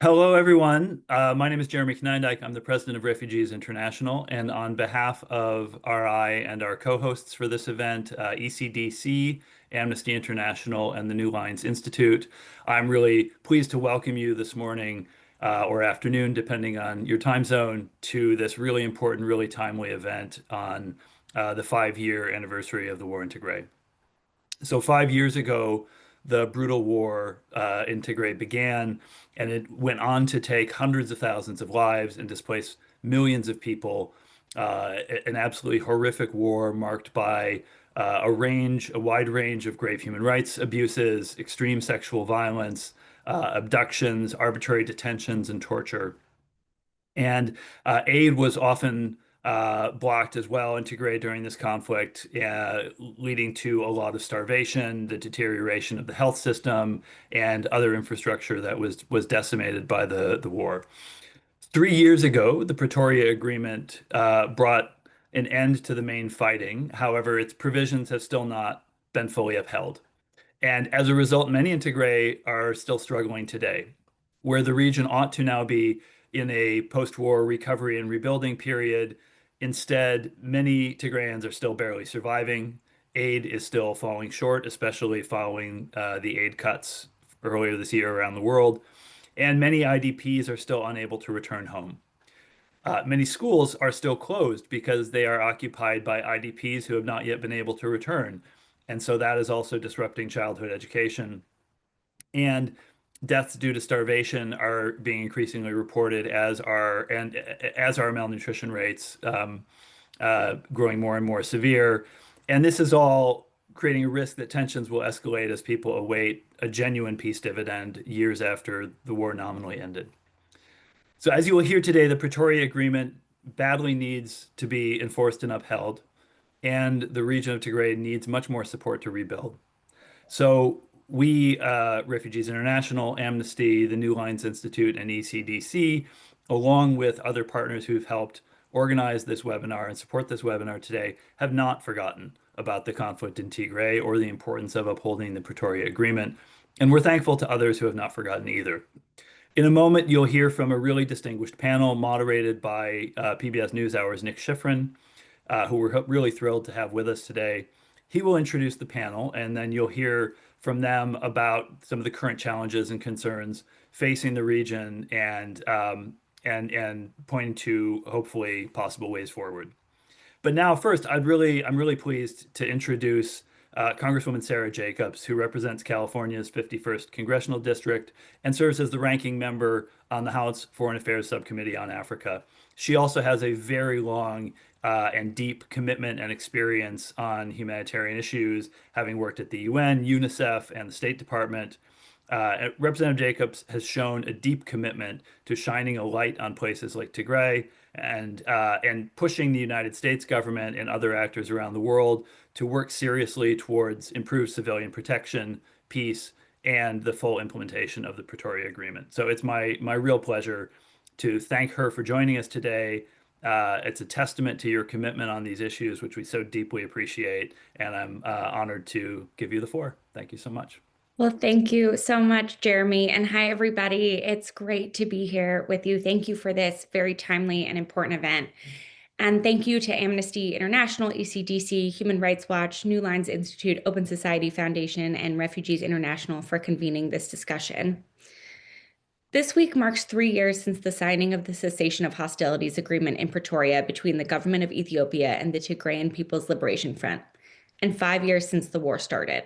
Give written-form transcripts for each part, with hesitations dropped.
Hello, everyone. My name is Jeremy Knindike. I'm the president of Refugees International. And on behalf of RI and our co-hosts for this event, ECDC, Amnesty International, and the New Lines Institute, I'm really pleased to welcome you this morning or afternoon, depending on your time zone, to this really important, really timely event on the 5-year anniversary of the war in Tigray. So 5 years ago, the brutal war in Tigray began, and it went on to take hundreds of thousands of lives and displace millions of people. An absolutely horrific war marked by a wide range of grave human rights abuses, extreme sexual violence, abductions, arbitrary detentions, and torture. And aid was often blocked as well in Tigray during this conflict, leading to a lot of starvation, the deterioration of the health system, and other infrastructure that was decimated by the war. 3 years ago, the Pretoria Agreement brought an end to the main fighting. However, its provisions have still not been fully upheld. And as a result, many in Tigray are still struggling today, where the region ought to now be in a post-war recovery and rebuilding period. Instead, many Tigrayans are still barely surviving. Aid is still falling short, especially following the aid cuts earlier this year around the world. And many IDPs are still unable to return home. Many schools are still closed because they are occupied by IDPs who have not yet been able to return. And so that is also disrupting childhood education. And deaths due to starvation are being increasingly reported as are malnutrition rates growing more and more severe. And this is all creating a risk that tensions will escalate as people await a genuine peace dividend years after the war nominally ended. So, as you will hear today, the Pretoria Agreement badly needs to be enforced and upheld, and the region of Tigray needs much more support to rebuild. So, we, Refugees International, Amnesty, the New Lines Institute, and ECDC, along with other partners who've helped organize this webinar and support this webinar today, have not forgotten about the conflict in Tigray or the importance of upholding the Pretoria Agreement. And we're thankful to others who have not forgotten either. In a moment, you'll hear from a really distinguished panel moderated by PBS NewsHour's Nick Schifrin, who we're really thrilled to have with us today. He will introduce the panel, and then you'll hear from them about some of the current challenges and concerns facing the region and pointing to hopefully possible ways forward. But now, first, I'm really pleased to introduce Congresswoman Sarah Jacobs, who represents California's 51st Congressional District and serves as the ranking member on the House Foreign Affairs Subcommittee on Africa. She also has a very long and deep commitment and experience on humanitarian issues, having worked at the UN, UNICEF, and the State Department. Representative Jacobs has shown a deep commitment to shining a light on places like Tigray and pushing the United States government and other actors around the world to work seriously towards improved civilian protection, peace, and the full implementation of the Pretoria Agreement. So it's my real pleasure to thank her for joining us today. It's a testament to your commitment on these issues, which we so deeply appreciate, and I'm honored to give you the floor. Thank you so much. Well, thank you so much, Jeremy. And hi, everybody. It's great to be here with you. Thank you for this very timely and important event. And thank you to Amnesty International, ECDC, Human Rights Watch, New Lines Institute, Open Society Foundation, and Refugees International for convening this discussion. This week marks 3 years since the signing of the cessation of hostilities agreement in Pretoria between the government of Ethiopia and the Tigrayan People's Liberation Front, and 5 years since the war started.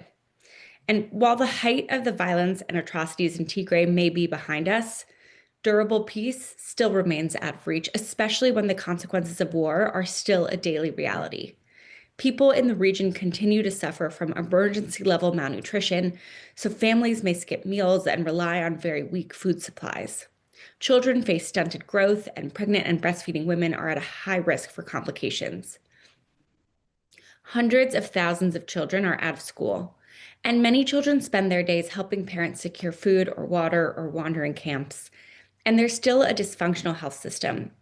And while the height of the violence and atrocities in Tigray may be behind us, durable peace still remains out of reach, especially when the consequences of war are still a daily reality. People in the region continue to suffer from emergency-level malnutrition, so families may skip meals and rely on very weak food supplies. Children face stunted growth, and pregnant and breastfeeding women are at a high risk for complications. Hundreds of thousands of children are out of school, and many children spend their days helping parents secure food or water or wander in camps. And there's still a dysfunctional health system.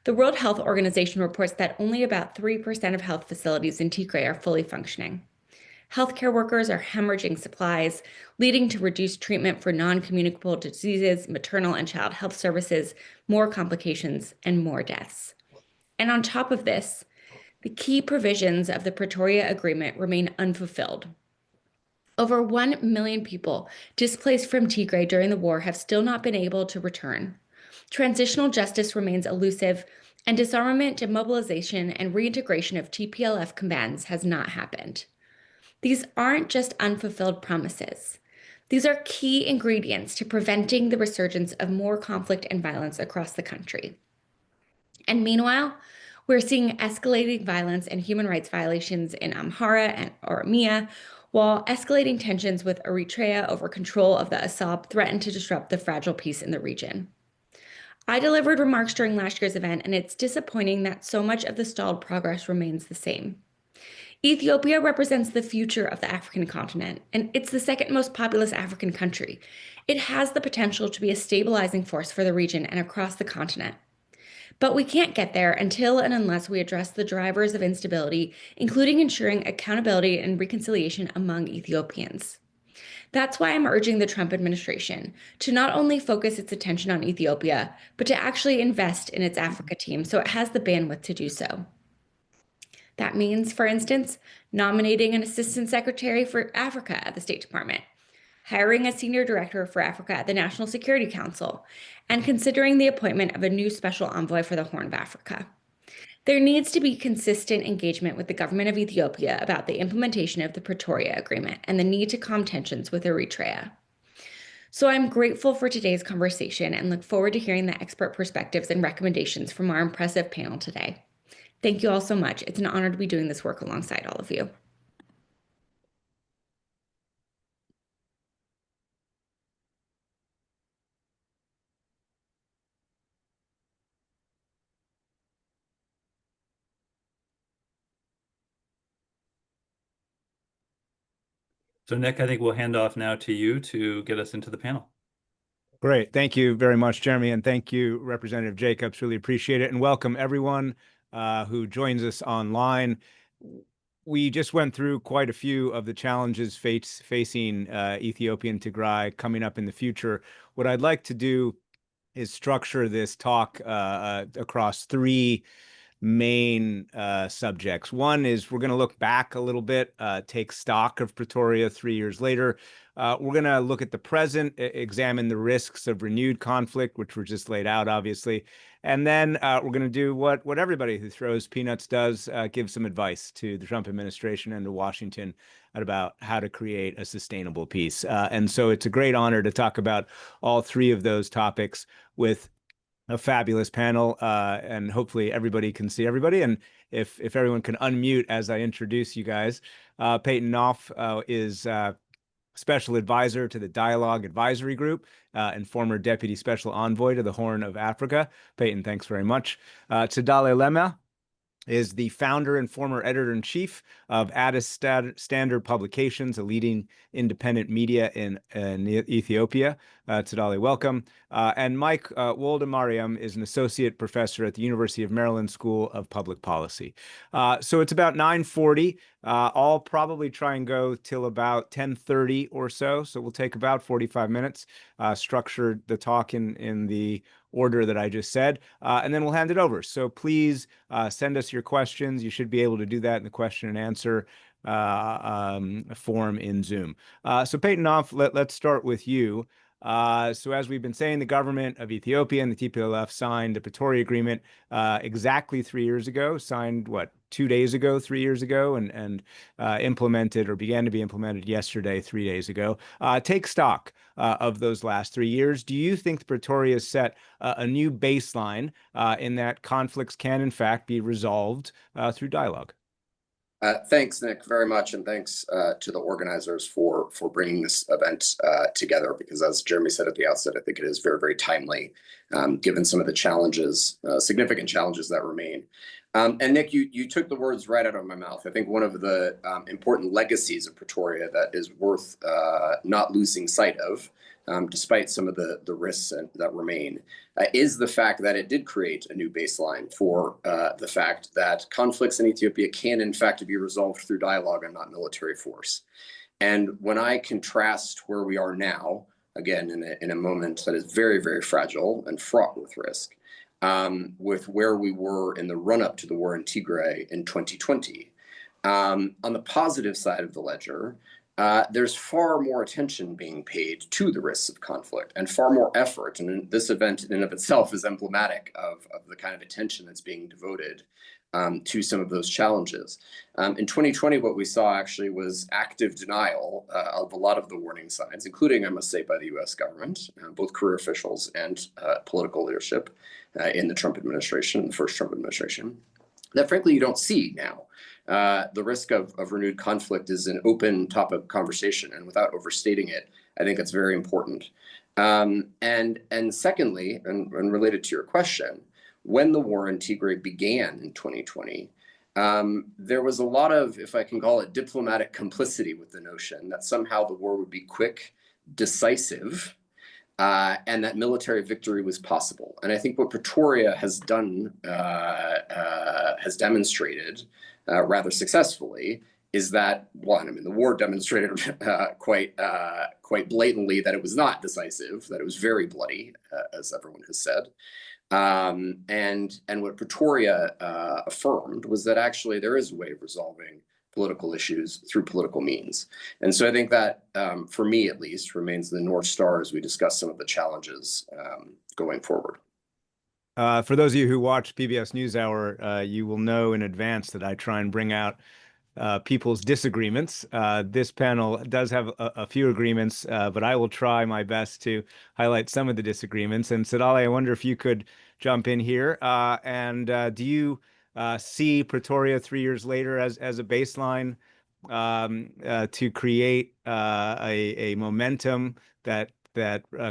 The World Health Organization reports that only about 3% of health facilities in Tigray are fully functioning. Healthcare workers are hemorrhaging supplies, leading to reduced treatment for non-communicable diseases, maternal and child health services, more complications, and more deaths. And on top of this, the key provisions of the Pretoria Agreement remain unfulfilled. Over 1 million people displaced from Tigray during the war have still not been able to return. Transitional justice remains elusive, and disarmament, demobilization, and reintegration of TPLF combatants has not happened. These aren't just unfulfilled promises. These are key ingredients to preventing the resurgence of more conflict and violence across the country. And meanwhile, we're seeing escalating violence and human rights violations in Amhara and Oromia, while escalating tensions with Eritrea over control of the Assab threaten to disrupt the fragile peace in the region. I delivered remarks during last year's event, and it's disappointing that so much of the stalled progress remains the same. Ethiopia represents the future of the African continent, and it's the second most populous African country. It has the potential to be a stabilizing force for the region and across the continent. But we can't get there until and unless we address the drivers of instability, including ensuring accountability and reconciliation among Ethiopians. That's why I'm urging the Trump administration to not only focus its attention on Ethiopia, but to actually invest in its Africa team so it has the bandwidth to do so. That means, for instance, nominating an assistant secretary for Africa at the State Department, hiring a senior director for Africa at the National Security Council, and considering the appointment of a new special envoy for the Horn of Africa. There needs to be consistent engagement with the government of Ethiopia about the implementation of the Pretoria Agreement and the need to calm tensions with Eritrea. So I'm grateful for today's conversation and look forward to hearing the expert perspectives and recommendations from our impressive panel today. Thank you all so much. It's an honor to be doing this work alongside all of you. So Nick, I think we'll hand off now to you to get us into the panel. Great. Thank you very much, Jeremy. And thank you, Representative Jacobs. Really appreciate it. And welcome everyone who joins us online. We just went through quite a few of the challenges facing Ethiopia and Tigray coming up in the future. What I'd like to do is structure this talk across three main subjects. One is we're going to look back a little bit, take stock of Pretoria 3 years later. We're going to look at the present, examine the risks of renewed conflict, which were just laid out, obviously. And then we're going to do what everybody who throws peanuts does, give some advice to the Trump administration and to Washington about how to create a sustainable peace. And so it's a great honor to talk about all three of those topics with a fabulous panel, and hopefully everybody can see everybody. And if everyone can unmute as I introduce you guys, Peyton Knopf is Special Advisor to the Dialogue Advisory Group and former Deputy Special Envoy to the Horn of Africa. Peyton, thanks very much. Tsegede Lema is the founder and former editor-in-chief of Addis Standard Publications, a leading independent media in Ethiopia. Tsegede, welcome. And Mike Woldemariam is an associate professor at the University of Maryland School of Public Policy. So it's about 9:40. I'll probably try and go till about 10:30 or so. So we'll take about 45 minutes, structure the talk in the order that I just said, and then we'll hand it over. So please send us your questions. You should be able to do that in the question and answer form in Zoom. So Peyton Knopf, let's start with you. So as we've been saying, the government of Ethiopia and the TPLF signed the Pretoria Agreement exactly 3 years ago, signed, what, 2 days ago, 3 years ago, and implemented or began to be implemented yesterday, 3 days ago. Take stock of those last 3 years. Do you think Pretoria has set a new baseline in that conflicts can, in fact, be resolved through dialogue? Thanks, Nick, very much, and thanks to the organizers for bringing this event together, because as Jeremy said at the outset, I think it is very, very timely, given some of the challenges, significant challenges that remain. And Nick, you took the words right out of my mouth. I think one of the important legacies of Pretoria that is worth not losing sight of despite some of the risks that remain, is the fact that it did create a new baseline for the fact that conflicts in Ethiopia can, in fact, be resolved through dialogue and not military force. And when I contrast where we are now, again, in a moment that is very, very fragile and fraught with risk, with where we were in the run-up to the war in Tigray in 2020, on the positive side of the ledger, there's far more attention being paid to the risks of conflict and far more effort. And this event in and of itself is emblematic of the kind of attention that's being devoted to some of those challenges. In 2020, what we saw actually was active denial of a lot of the warning signs, including, I must say, by the US government, both career officials and political leadership in the Trump administration, the first Trump administration, that frankly you don't see now. The risk of renewed conflict is an open topic of conversation, and without overstating it, I think it's very important. And secondly, and related to your question, when the war in Tigray began in 2020, there was a lot of, if I can call it, diplomatic complicity with the notion that somehow the war would be quick, decisive, and that military victory was possible. And I think what Pretoria has done, has demonstrated rather successfully, is that, one, I mean, the war demonstrated quite blatantly that it was not decisive, that it was very bloody, as everyone has said. And what Pretoria affirmed was that actually there is a way of resolving political issues through political means. And so I think that, for me at least, remains the North Star as we discuss some of the challenges going forward. For those of you who watch PBS NewsHour, you will know in advance that I try and bring out people's disagreements. This panel does have a few agreements, but I will try my best to highlight some of the disagreements. And Chale, I wonder if you could jump in here. Do you see Pretoria 3 years later as a baseline to create a momentum that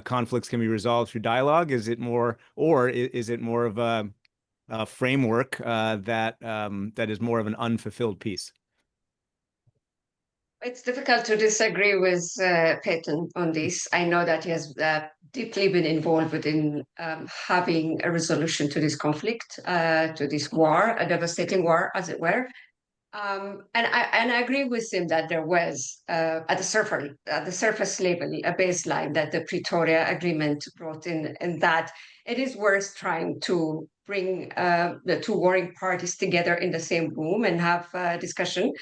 conflicts can be resolved through dialogue? Is it more, or is it more of a framework that is more of an unfulfilled piece? It's difficult to disagree with Peyton on this. I know that he has deeply been involved in having a resolution to this conflict, to this war, a devastating war, as it were. And I agree with him that there was, at the surface level, a baseline that the Pretoria Agreement brought in, and that it is worth trying to bring the two warring parties together in the same room and have a discussion.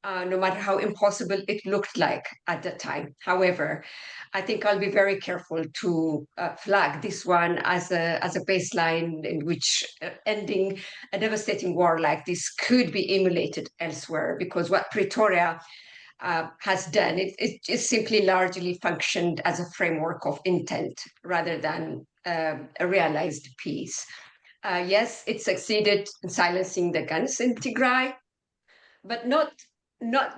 No matter how impossible it looked like at that time. However, I think I'll be very careful to flag this one as a baseline in which ending a devastating war like this could be emulated elsewhere, because what Pretoria has done, it simply largely functioned as a framework of intent rather than a realized peace. Yes, it succeeded in silencing the guns in Tigray, but not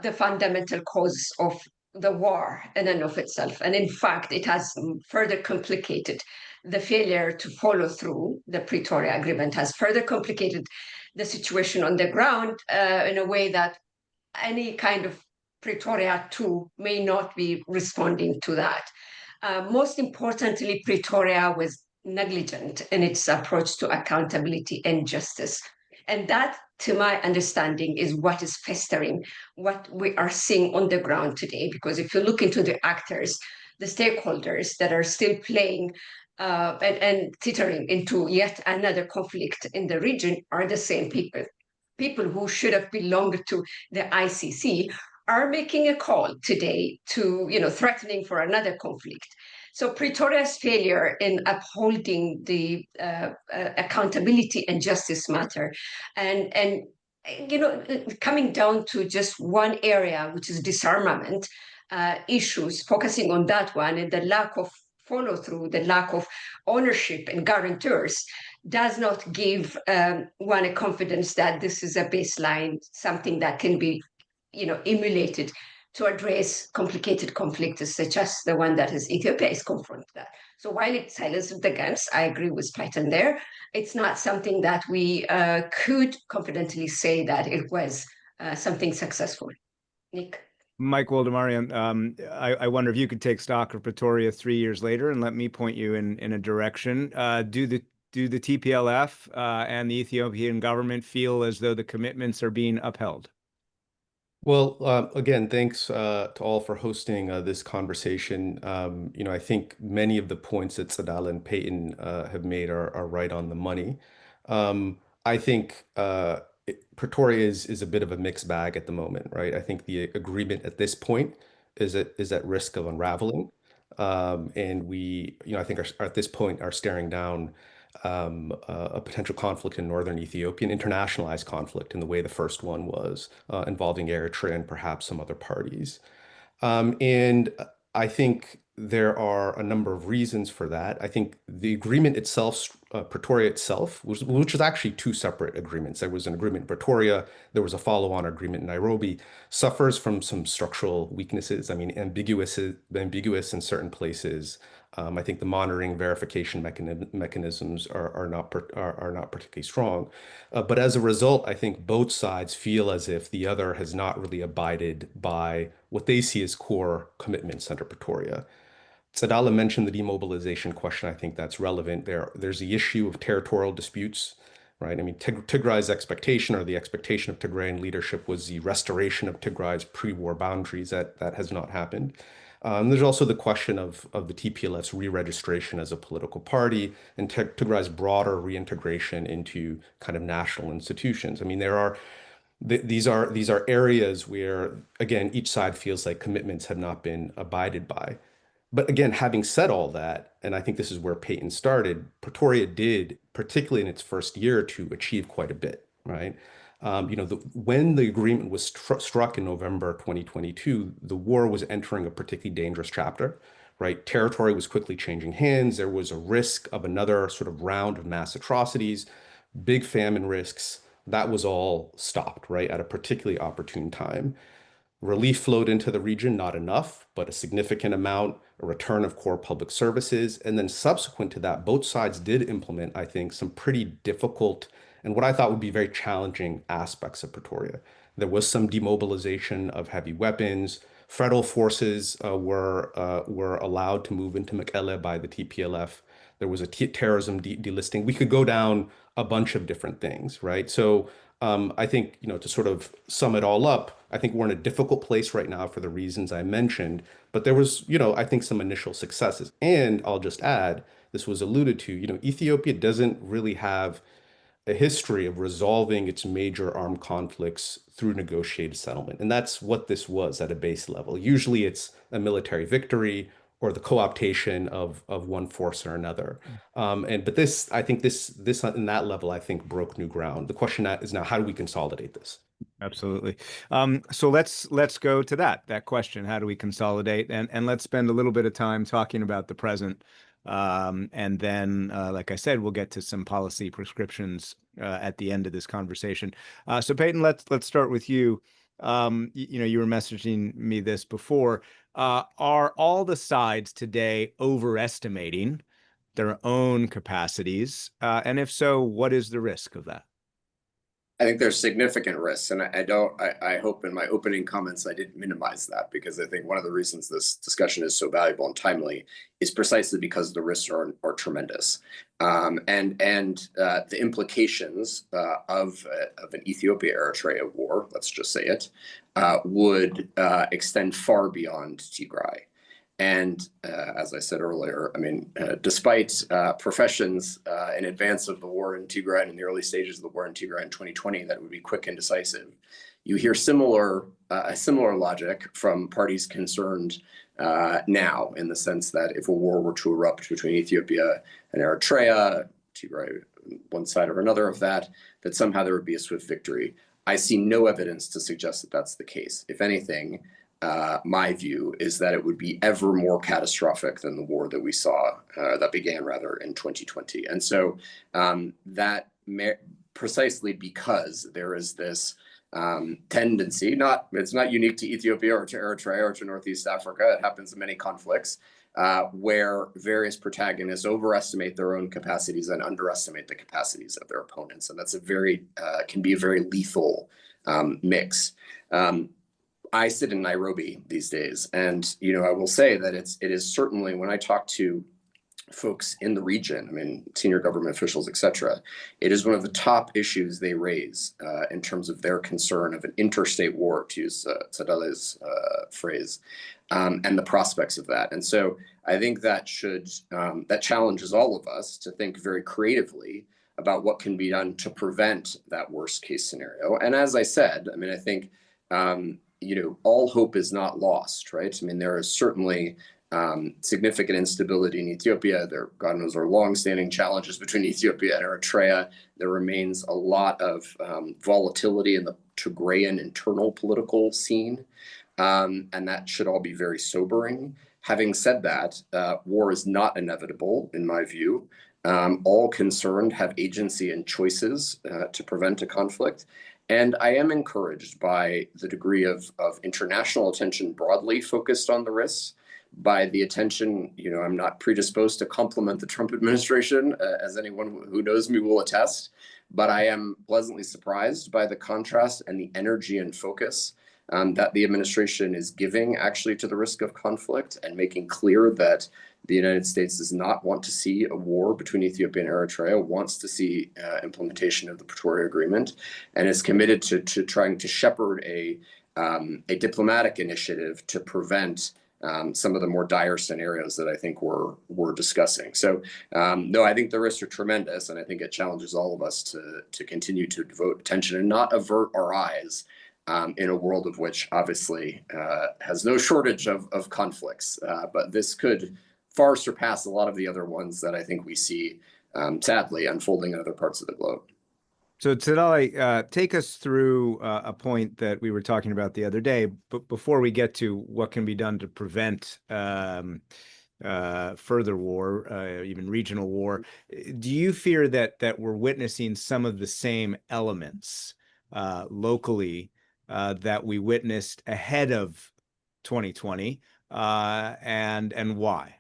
the fundamental cause of the war in and of itself. And in fact, it has further complicated the failure to follow through. The Pretoria Agreement has further complicated the situation on the ground in a way that any kind of Pretoria 2 may not be responding to that. Most importantly, Pretoria was negligent in its approach to accountability and justice. And that, to my understanding, is what is festering, what we are seeing on the ground today. Because if you look into the actors, the stakeholders that are still playing and teetering into yet another conflict in the region are the same people. People who should have belonged to the ICC are making a call today to, threatening for another conflict. So Pretoria's failure in upholding the accountability and justice matter, and coming down to just one area, which is disarmament issues, focusing on that one, and the lack of follow through, the lack of ownership and guarantors, does not give one a confidence that this is a baseline, something that can be, emulated to address complicated conflicts such as the one that Ethiopia is confronted with. So while it silences the guns, I agree with Python there, it's not something that we could confidently say that it was something successful. Nick? Mike Woldemariam, I wonder if you could take stock of Pretoria 3 years later and let me point you in a direction. Do the TPLF and the Ethiopian government feel as though the commitments are being upheld? Well, again, thanks to all for hosting this conversation. I think many of the points that Tsegede and Peyton have made are right on the money. I think Pretoria is a bit of a mixed bag at the moment, right? I think the agreement at this point is at risk of unraveling, and we, I think at this point are staring down a potential conflict in northern Ethiopia, an internationalized conflict in the way the first one was, involving Eritrea and perhaps some other parties. And I think there are a number of reasons for that. I think the agreement itself, Pretoria itself, which is actually two separate agreements. There was an agreement in Pretoria, there was a follow-on agreement in Nairobi, suffers from some structural weaknesses. I mean, ambiguous in certain places. I think the monitoring verification mechanisms are not particularly strong. But as a result, I think both sides feel as if the other has not really abided by what they see as core commitments under Pretoria. Tsegede mentioned the demobilization question. I think that's relevant. There's the issue of territorial disputes, right? I mean, Tigray's expectation, or the expectation of Tigrayan leadership, was the restoration of Tigray's pre-war boundaries. That has not happened. There's also the question of the TPLF's re-registration as a political party and Tigray's broader reintegration into kind of national institutions. I mean, these are areas where, again, each side feels like commitments have not been abided by. But again, having said all that, and I think this is where Peyton started, Pretoria did, particularly in its first year or two, achieve quite a bit, right? When the agreement was struck in November 2022, the war was entering a particularly dangerous chapter, right? Territory was quickly changing hands. There was a risk of another sort of round of mass atrocities, big famine risks. That was all stopped, right, at a particularly opportune time. Relief flowed into the region, not enough, but a significant amount, a return of core public services. And then subsequent to that, both sides did implement, I think, some pretty difficult and what I thought would be very challenging aspects of Pretoria. There was some demobilization of heavy weapons. Federal forces were allowed to move into Mekelle by the TPLF. There was a terrorism delisting. We could go down a bunch of different things, right? So I think, to sort of sum it all up, I think we're in a difficult place right now for the reasons I mentioned, but there was, I think some initial successes. And I'll just add, this was alluded to, Ethiopia doesn't really have a history of resolving its major armed conflicts through negotiated settlement. And that's what this was at a base level. Usually it's a military victory or the co-optation of one force or another. But this, I think this in that level, I think broke new ground. The question is now, how do we consolidate this? Absolutely. So let's go to that question. How do we consolidate? And let's spend a little bit of time talking about the present. And then, like I said, we'll get to some policy prescriptions at the end of this conversation. So Peyton, let's start with you. You were messaging me this before. Are all the sides today overestimating their own capacities? And if so, what is the risk of that? I think there's significant risks, and I hope in my opening comments I didn't minimize that, because I think one of the reasons this discussion is so valuable and timely is precisely because the risks are tremendous, and the implications of an Ethiopia-Eritrea war, let's just say it, would extend far beyond Tigray. And as I said earlier, I mean, despite professions in advance of the war in Tigray and in the early stages of the war in Tigray in 2020 that would be quick and decisive, you hear a similar logic from parties concerned now, in the sense that if a war were to erupt between Ethiopia and Eritrea, Tigray, one side or another of that somehow there would be a swift victory. I see no evidence to suggest that that's the case. If anything, my view is that it would be ever more catastrophic than the war that we saw, that began rather in 2020. And so precisely because there is this tendency, it's not unique to Ethiopia or to Eritrea or to Northeast Africa, it happens in many conflicts, where various protagonists overestimate their own capacities and underestimate the capacities of their opponents. And that's can be a very lethal mix. I sit in Nairobi these days, and I will say that it is certainly, when I talk to folks in the region, I mean, senior government officials, et cetera, it is one of the top issues they raise in terms of their concern of an interstate war, to use Tsedale's phrase, and the prospects of that. And so I think that that challenges all of us to think very creatively about what can be done to prevent that worst case scenario. And as I said, I mean, I think, all hope is not lost, right? I mean, there is certainly significant instability in Ethiopia. There, God knows, are longstanding challenges between Ethiopia and Eritrea. There remains a lot of volatility in the Tigrayan internal political scene, and that should all be very sobering. Having said that, war is not inevitable, in my view. All concerned have agency and choices to prevent a conflict. And I am encouraged by the degree of international attention broadly focused on the risks, by the attention, I'm not predisposed to compliment the Trump administration, as anyone who knows me will attest, but I am pleasantly surprised by the contrast and the energy and focus that the administration is giving actually to the risk of conflict, and making clear that the United States does not want to see a war between Ethiopia and Eritrea, wants to see implementation of the Pretoria Agreement, and is committed to trying to shepherd a diplomatic initiative to prevent some of the more dire scenarios that I think we're discussing. So no, I think the risks are tremendous, and I think it challenges all of us to continue to devote attention and not avert our eyes in a world of which obviously has no shortage of conflicts. But this could far surpass a lot of the other ones that I think we see, sadly, unfolding in other parts of the globe. So Tsedale, take us through a point that we were talking about the other day, but before we get to what can be done to prevent further war, even regional war, do you fear that we're witnessing some of the same elements locally that we witnessed ahead of 2020, and why?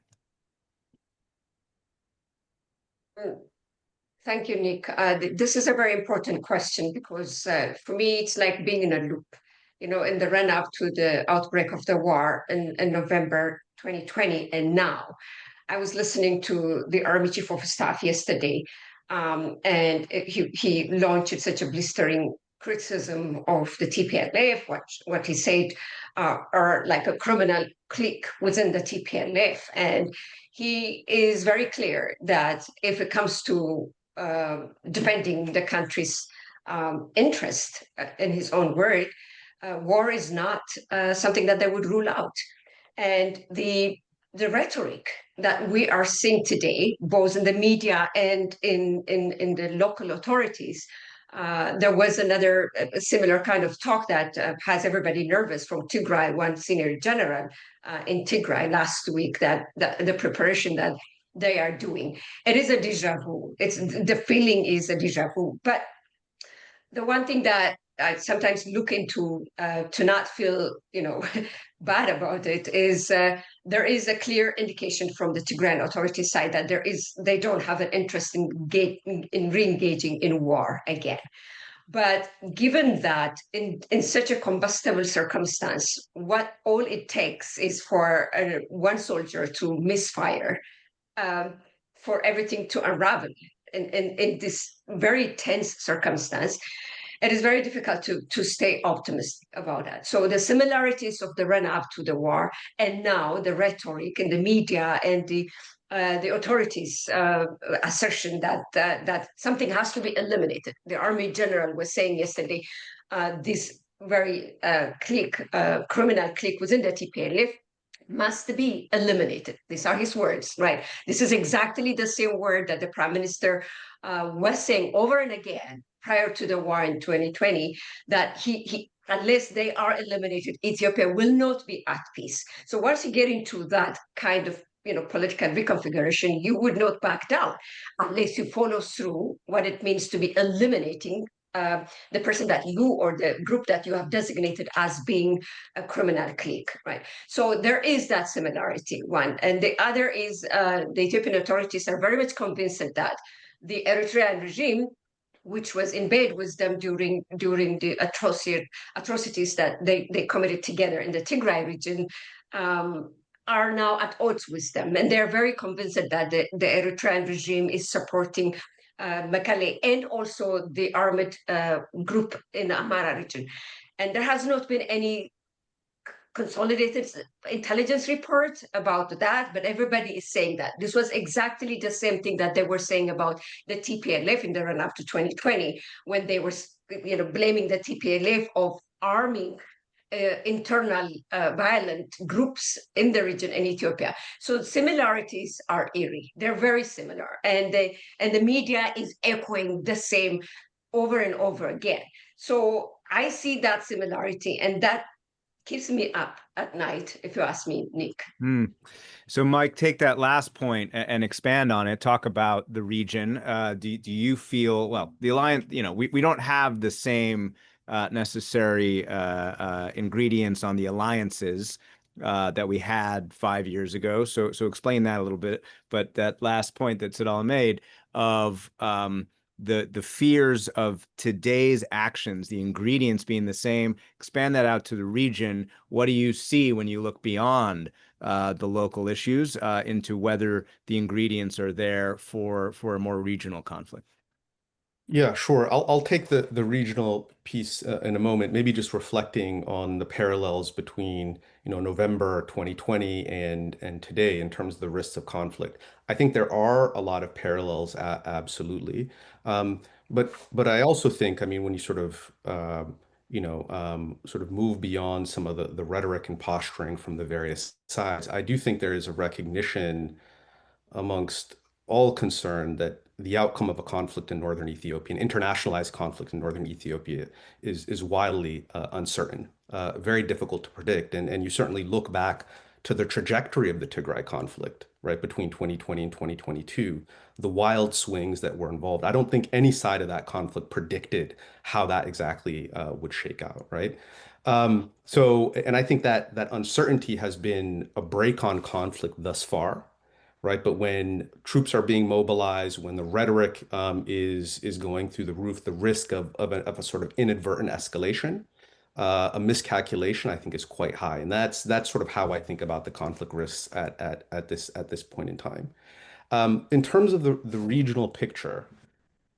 Thank you, Nick. This is a very important question because for me, it's like being in a loop. In the run-up to the outbreak of the war in November 2020, and now, I was listening to the Army Chief of Staff yesterday, and he launched such a blistering criticism of the TPLF, what he said are like a criminal clique within the TPLF. And he is very clear that if it comes to defending the country's interest, in his own word, war is not something that they would rule out. And the rhetoric that we are seeing today, both in the media and in the local authorities, there was another similar kind of talk that has everybody nervous from Tigray, one senior general in Tigray last week, that the preparation that they are doing. It is a déjà vu. The feeling is a déjà vu. But the one thing that I sometimes look into to not feel, bad about it is there is a clear indication from the Tigrayan authority side that they don't have an interest in re-engaging in war again. But given that in such a combustible circumstance, all it takes is for one soldier to misfire, for everything to unravel in this very tense circumstance, it is very difficult to stay optimistic about that. So the similarities of the run-up to the war, and now the rhetoric in the media and the authorities' assertion that something has to be eliminated. The army general was saying yesterday, this very criminal clique within the TPLF must be eliminated. These are his words, right? This is exactly the same word that the prime minister was saying over and again prior to the war in 2020, that he unless they are eliminated, Ethiopia will not be at peace. So once you get into that kind of political reconfiguration, you would not back down unless you follow through what it means to be eliminating the person that you or the group that you have designated as being a criminal clique, right? So there is that similarity, one. And the other is the Ethiopian authorities are very much convinced that the Eritrean regime which was in bed with them during the atrocities that they committed together in the Tigray region, are now at odds with them. And they're very convinced that the Eritrean regime is supporting Mekelle and also the armed group in the Amhara region. And there has not been any consolidated intelligence report about that, but everybody is saying that. This was exactly the same thing that they were saying about the TPLF in the run-up to 2020, when they were blaming the TPLF of arming internal violent groups in the region in Ethiopia. So similarities are eerie. They're very similar. And the media is echoing the same over and over again. So I see that similarity, and that keeps me up at night, if you ask me, Nick. So, Mike, take that last point and expand on it. Talk about the region. Do you feel, well, the alliance, we don't have the same necessary ingredients on the alliances that we had 5 years ago. So explain that a little bit. But that last point that Tsegede made of the fears of today's actions, the ingredients being the same, expand that out to the region. What do you see when you look beyond the local issues into whether the ingredients are there for a more regional conflict? Yeah, sure. I'll take the regional piece in a moment, maybe just reflecting on the parallels between, November 2020 and today in terms of the risks of conflict. I think there are a lot of parallels, absolutely. But I also think, I mean, when you sort of move beyond some of the rhetoric and posturing from the various sides, I do think there is a recognition amongst all concerned that the outcome of a conflict in northern Ethiopia, an internationalized conflict in northern Ethiopia, is wildly uncertain, very difficult to predict. And you certainly look back to the trajectory of the Tigray conflict, right, between 2020 and 2022, the wild swings that were involved. I don't think any side of that conflict predicted how that exactly would shake out, right? And I think that uncertainty has been a brake on conflict thus far, right? But when troops are being mobilized, when the rhetoric is going through the roof, the risk of a sort of inadvertent escalation, a miscalculation, I think, is quite high, and that's sort of how I think about the conflict risks at this point in time. In terms of the regional picture,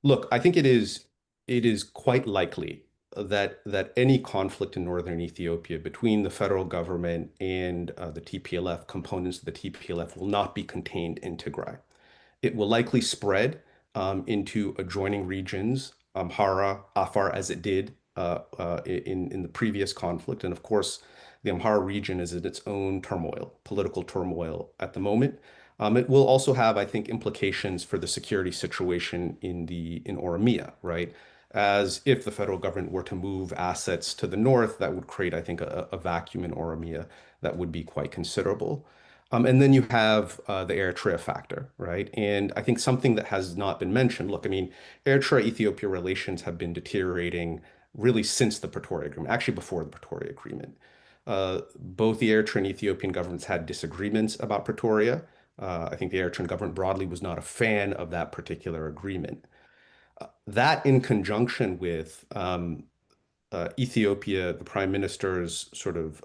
look, I think it is quite likely that any conflict in northern Ethiopia between the federal government and the TPLF, components of the TPLF, will not be contained in Tigray. It will likely spread into adjoining regions, Amhara, Afar, as it did in the previous conflict. And of course, the Amhara region is in its own turmoil, political turmoil at the moment. It will also have, I think, implications for the security situation in Oromia, right? As if the federal government were to move assets to the north, that would create, I think, a vacuum in Oromia that would be quite considerable. And then you have the Eritrea factor, right? And I think something that has not been mentioned, look, I mean, Eritrea-Ethiopia relations have been deteriorating really since the Pretoria Agreement, actually before the Pretoria Agreement. Both the Eritrean and Ethiopian governments had disagreements about Pretoria. I think the Eritrean government broadly was not a fan of that particular agreement. That in conjunction with Ethiopia, the prime minister's sort of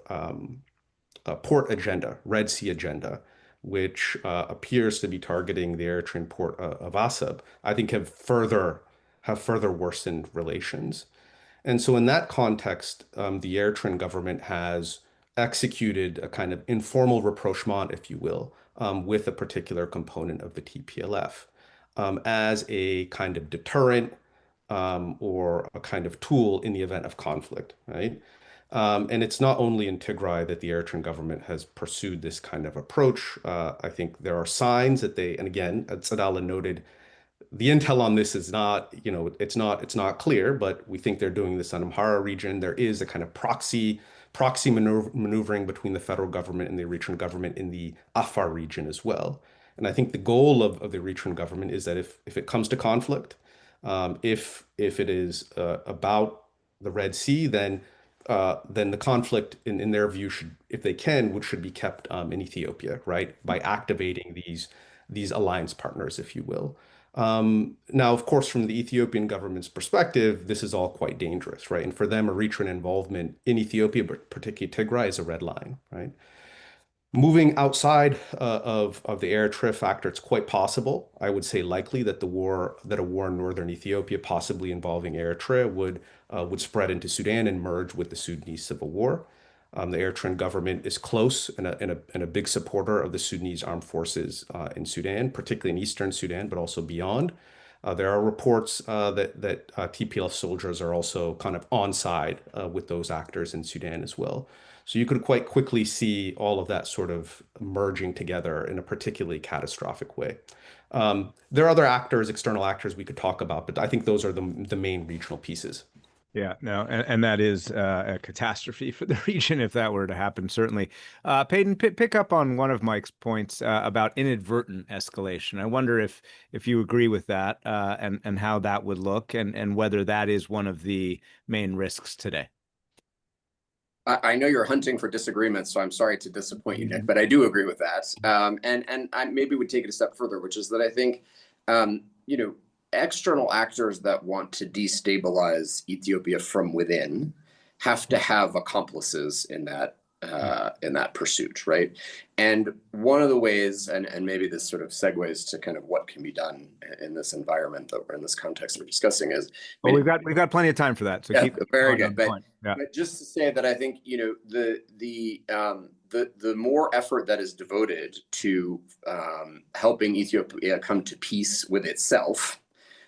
port agenda, Red Sea agenda, which appears to be targeting the Eritrean port of Asab, I think have further worsened relations. And so in that context, the Eritrean government has executed a kind of informal rapprochement, if you will, with a particular component of the TPLF as a kind of deterrent or a kind of tool in the event of conflict, right? And it's not only in Tigray that the Eritrean government has pursued this kind of approach. I think there are signs that and again, as Tsegede noted, the intel on this is not, it's not clear, but we think they're doing this on Amhara region. There is a kind of proxy maneuvering between the federal government and the Eritrean government in the Afar region as well. And I think the goal of the Eritrean government is that if it comes to conflict, if it is about the Red Sea, then the conflict, in their view, should, if they can, should be kept in Ethiopia, right? By activating these alliance partners, if you will. Now, of course, from the Ethiopian government's perspective, this is all quite dangerous, right? And for them, Eritrean involvement in Ethiopia, but particularly Tigray, is a red line, right? Moving outside of the Eritrea factor, it's quite possible, I would say likely, that a war in northern Ethiopia, possibly involving Eritrea, would spread into Sudan and merge with the Sudanese civil war. The Eritrean government is close and a big supporter of the Sudanese armed forces in Sudan, particularly in eastern Sudan, but also beyond. There are reports that TPLF soldiers are also kind of on side with those actors in Sudan as well. So you could quite quickly see all of that sort of merging together in a particularly catastrophic way. There are other actors, external actors we could talk about, but I think those are the main regional pieces. Yeah, no, and that is a catastrophe for the region if that were to happen, certainly. Peyton, pick up on one of Mike's points about inadvertent escalation. I wonder if you agree with that and how that would look and whether that is one of the main risks today. I know you're hunting for disagreements, so I'm sorry to disappoint you, Nick, but I do agree with that. And I maybe would take it a step further, which is that I think, external actors that want to destabilize Ethiopia from within have to have accomplices in that pursuit, right? And one of the ways, and maybe this sort of segues to kind of what can be done in this environment that we're in this context we're discussing is. Well, we've got plenty of time for that, so keep very good. But just to say that I think the more effort that is devoted to helping Ethiopia come to peace with itself,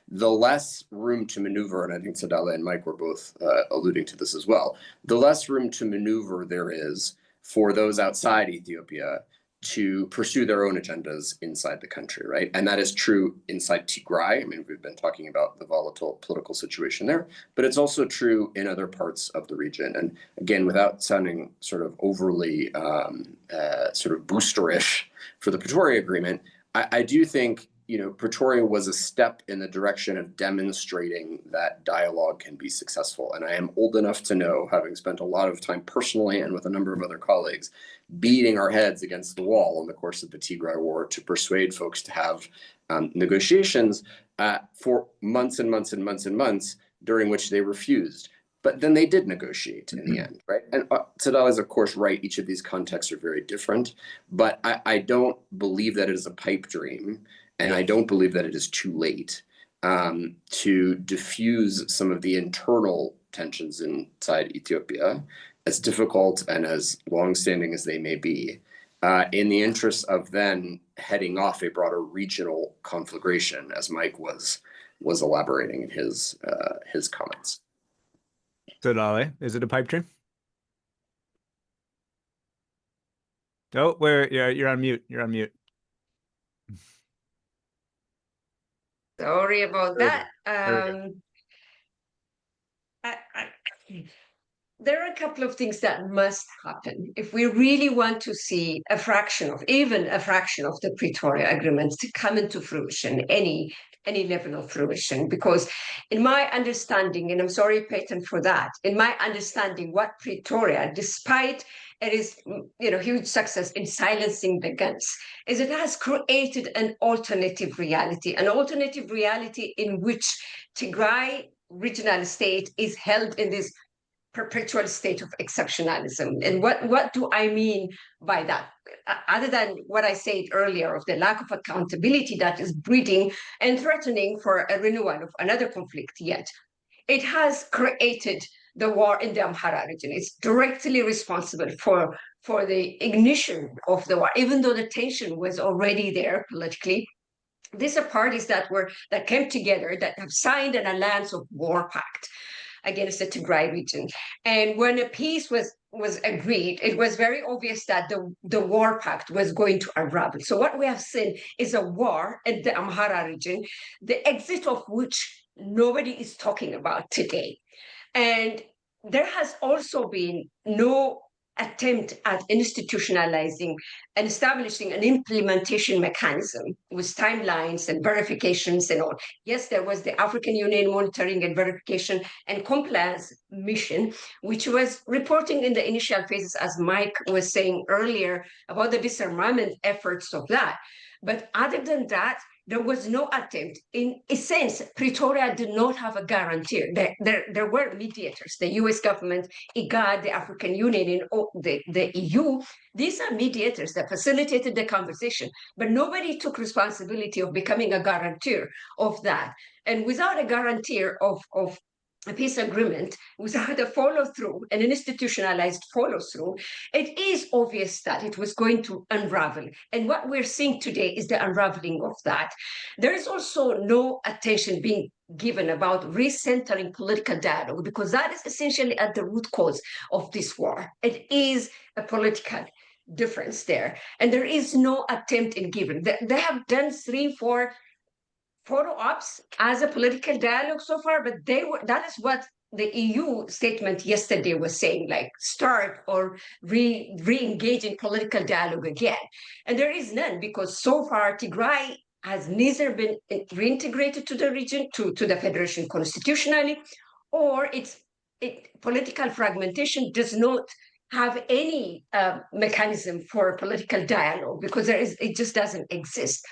the less room to maneuver, and I think Tsegede and Mike were both alluding to this as well, the less room to maneuver there is for those outside Ethiopia to pursue their own agendas inside the country, right? And that is true inside Tigray. I mean, we've been talking about the volatile political situation there, but it's also true in other parts of the region. And again, without sounding sort of overly sort of boosterish for the Pretoria Agreement, I do think Pretoria was a step in the direction of demonstrating that dialogue can be successful. And I am old enough to know, having spent a lot of time personally and with a number of other colleagues, beating our heads against the wall in the course of the Tigray War to persuade folks to have negotiations for months and months and months and months, during which they refused. But then they did negotiate in the end, right? And Tsegede is, of course, right. Each of these contexts are very different. But I don't believe that it is a pipe dream. And I don't believe that it is too late to diffuse some of the internal tensions inside Ethiopia, as difficult and as longstanding as they may be, in the interest of then heading off a broader regional conflagration, as Mike was elaborating in his comments. Tsegede, is it a pipe dream? Oh, you're on mute. You're on mute. Sorry about that. There are a couple of things that must happen if we really want to see even a fraction of the Pretoria Agreement to come into fruition, any level of fruition. Because in my understanding, and I'm sorry, Peyton, for that, in my understanding, what Pretoria, despite it is huge success in silencing the guns, is it has created an alternative reality in which Tigray regional state is held in this perpetual state of exceptionalism. And what do I mean by that? Other than what I said earlier of the lack of accountability that is breeding and threatening for a renewal of another conflict yet, it has created the war in the Amhara region. It's directly responsible for the ignition of the war, even though the tension was already there politically. These are parties that came together, that have signed an alliance of war pact against the Tigray region. And when a peace was agreed, it was very obvious that the war pact was going to unravel. So what we have seen is a war in the Amhara region, the exit of which nobody is talking about today. And there has also been no attempt at institutionalizing and establishing an implementation mechanism with timelines and verifications and all. Yes, there was the African Union Monitoring and Verification and Compliance Mission, which was reporting in the initial phases, as Mike was saying earlier, about the disarmament efforts of that. But other than that, there was no attempt. In a sense, Pretoria did not have a guarantor. There were mediators, the US government, IGAD, the African Union, and the EU. These are mediators that facilitated the conversation, but nobody took responsibility of becoming a guarantor of that. And without a guarantor of a peace agreement, without a follow-through, an institutionalized follow-through, it is obvious that it was going to unravel. And what we're seeing today is the unraveling of that. There is also no attention being given about recentering political dialogue, because that is essentially at the root cause of this war. It is a political difference there. And there is no attempt in given. They have done 3-4 follow-ups as a political dialogue so far, but that is what the EU statement yesterday was saying, like start or re-engage in political dialogue again. And there is none, because so far Tigray has neither been reintegrated to the region, to the federation constitutionally, or its political fragmentation does not have any mechanism for political dialogue, because it just doesn't exist.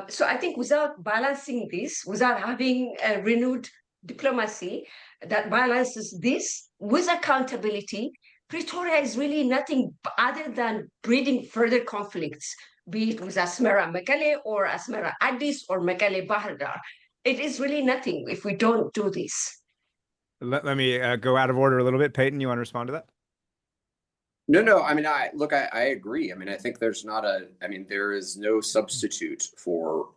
So I think without balancing this, without having a renewed diplomacy that balances this with accountability, Pretoria is really nothing other than breeding further conflicts, be it with Asmara Mekelle or Asmara Addis or Mekelle Bahardar. It is really nothing if we don't do this. Let me go out of order a little bit. Peyton, you want to respond to that? No. I mean, I agree. I mean, I think there is no substitute for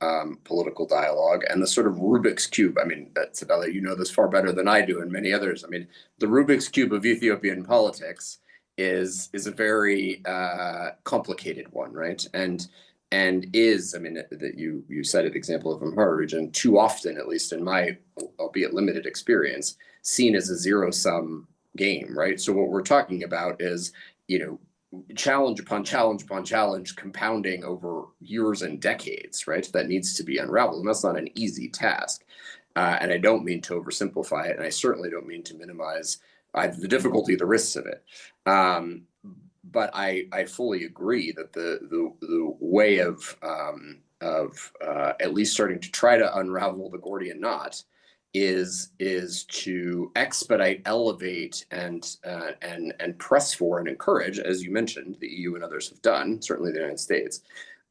political dialogue, and the sort of Rubik's Cube. I mean, Tsegede, you know this far better than I do, and many others. I mean, the Rubik's Cube of Ethiopian politics is a very complicated one, right? And is, I mean, that you cited the example of Amhara region, too often, at least in my albeit limited experience, seen as a zero-sum game, right? So what we're talking about is, challenge upon challenge upon challenge, compounding over years and decades, right? That needs to be unraveled. And that's not an easy task. And I don't mean to oversimplify it. And I certainly don't mean to minimize either the difficulty, the risks of it. But I fully agree that the way of at least starting to try to unravel the Gordian knot is to expedite, elevate, and press for and encourage, as you mentioned, the EU and others have done, certainly the United States,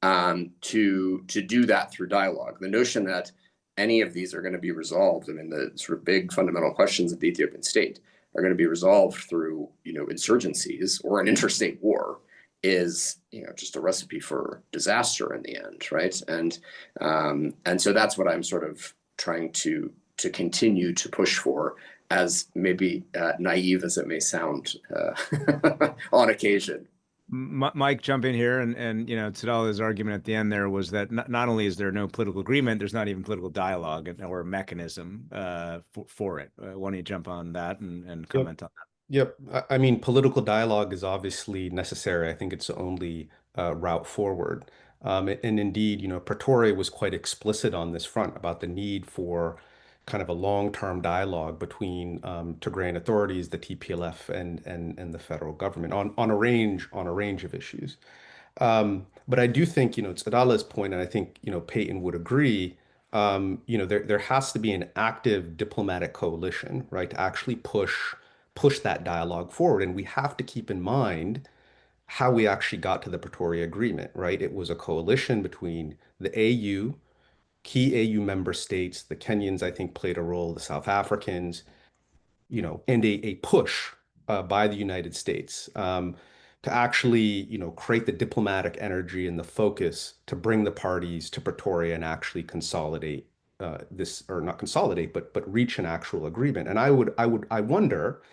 to do that through dialogue. The notion that any of these are going to be resolved, I mean, the sort of big fundamental questions of the Ethiopian state are going to be resolved through, insurgencies or an interstate war, is, just a recipe for disaster in the end, right? And so that's what I'm sort of trying to continue to push for, as maybe naive as it may sound on occasion. Mike, jump in here, and Tsegede's argument at the end there was that not only is there no political agreement, there's not even political dialogue or a mechanism for it. Why don't you jump on that and comment on that? Yep. I mean, political dialogue is obviously necessary. I think it's the only route forward. And indeed, Pretoria was quite explicit on this front about the need for kind of a long-term dialogue between Tigrayan authorities, the TPLF, and the federal government on a range of issues. But I do think, Tsegede's point, and I think, Peyton would agree, there has to be an active diplomatic coalition, right, to actually push that dialogue forward. And we have to keep in mind how we actually got to the Pretoria Agreement, right? It was a coalition between the AU, key AU member states, the Kenyans, I think, played a role, the South Africans, and a push by the United States to actually, create the diplomatic energy and the focus to bring the parties to Pretoria and actually consolidate this, or not consolidate, but reach an actual agreement. And I wonder,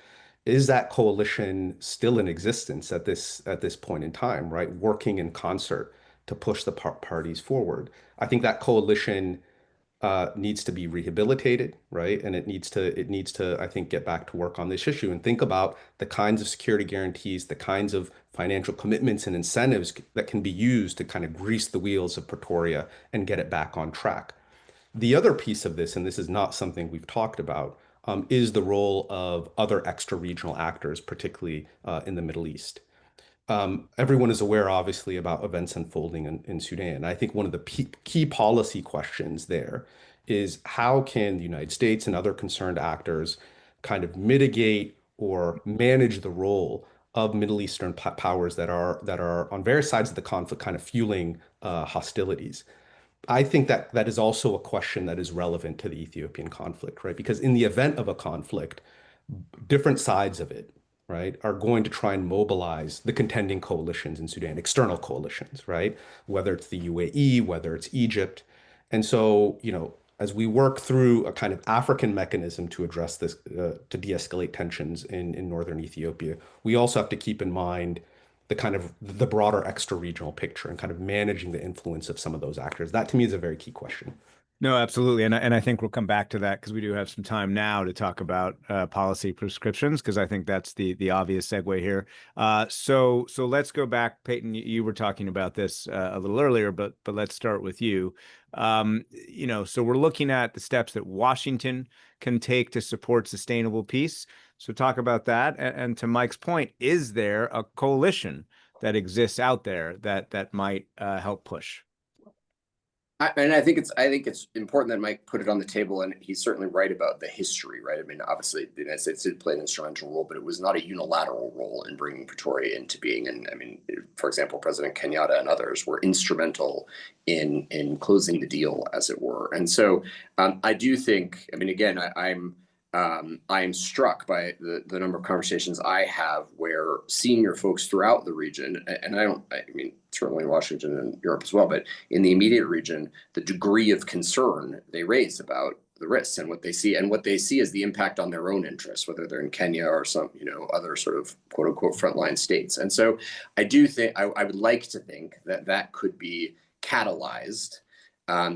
is that coalition still in existence at this point in time, right? Working in concert to push the parties forward. I think that coalition needs to be rehabilitated, right? And it needs to, I think, get back to work on this issue and think about the kinds of security guarantees, the kinds of financial commitments and incentives that can be used to kind of grease the wheels of Pretoria and get it back on track. The other piece of this, and this is not something we've talked about, is the role of other extra-regional actors, particularly in the Middle East. everyone is aware, obviously, about events unfolding in Sudan. I think one of the key policy questions there is how can the United States and other concerned actors kind of mitigate or manage the role of Middle Eastern powers that are on various sides of the conflict, kind of fueling hostilities. I think that is also a question that is relevant to the Ethiopian conflict, right? Because in the event of a conflict, different sides of it, right, are going to try and mobilize the contending coalitions in Sudan, external coalitions, right? Whether it's the UAE, whether it's Egypt. And so, as we work through a kind of African mechanism to address this, to de-escalate tensions in northern Ethiopia, we also have to keep in mind the kind of the broader extra-regional picture and kind of managing the influence of some of those actors. That to me is a very key question. No, absolutely. And I think we'll come back to that because we do have some time now to talk about policy prescriptions, because I think that's the obvious segue here. So let's go back. Peyton, you were talking about this a little earlier, but let's start with you. So we're looking at the steps that Washington can take to support sustainable peace. So talk about that. And to Mike's point, is there a coalition that exists out there that might help push? I think it's important that Mike put it on the table, and he's certainly right about the history, right? I mean, obviously, the United States did play an instrumental role, but it was not a unilateral role in bringing Pretoria into being. And I mean, for example, President Kenyatta and others were instrumental in closing the deal, as it were. And so I do think, I mean, again, I am struck by the number of conversations I have where senior folks throughout the region, and I mean, certainly in Washington and Europe as well, but in the immediate region, the degree of concern they raise about the risks and what they see as the impact on their own interests, whether they're in Kenya or some, other sort of quote unquote frontline states. And so I do think, I would like to think that could be catalyzed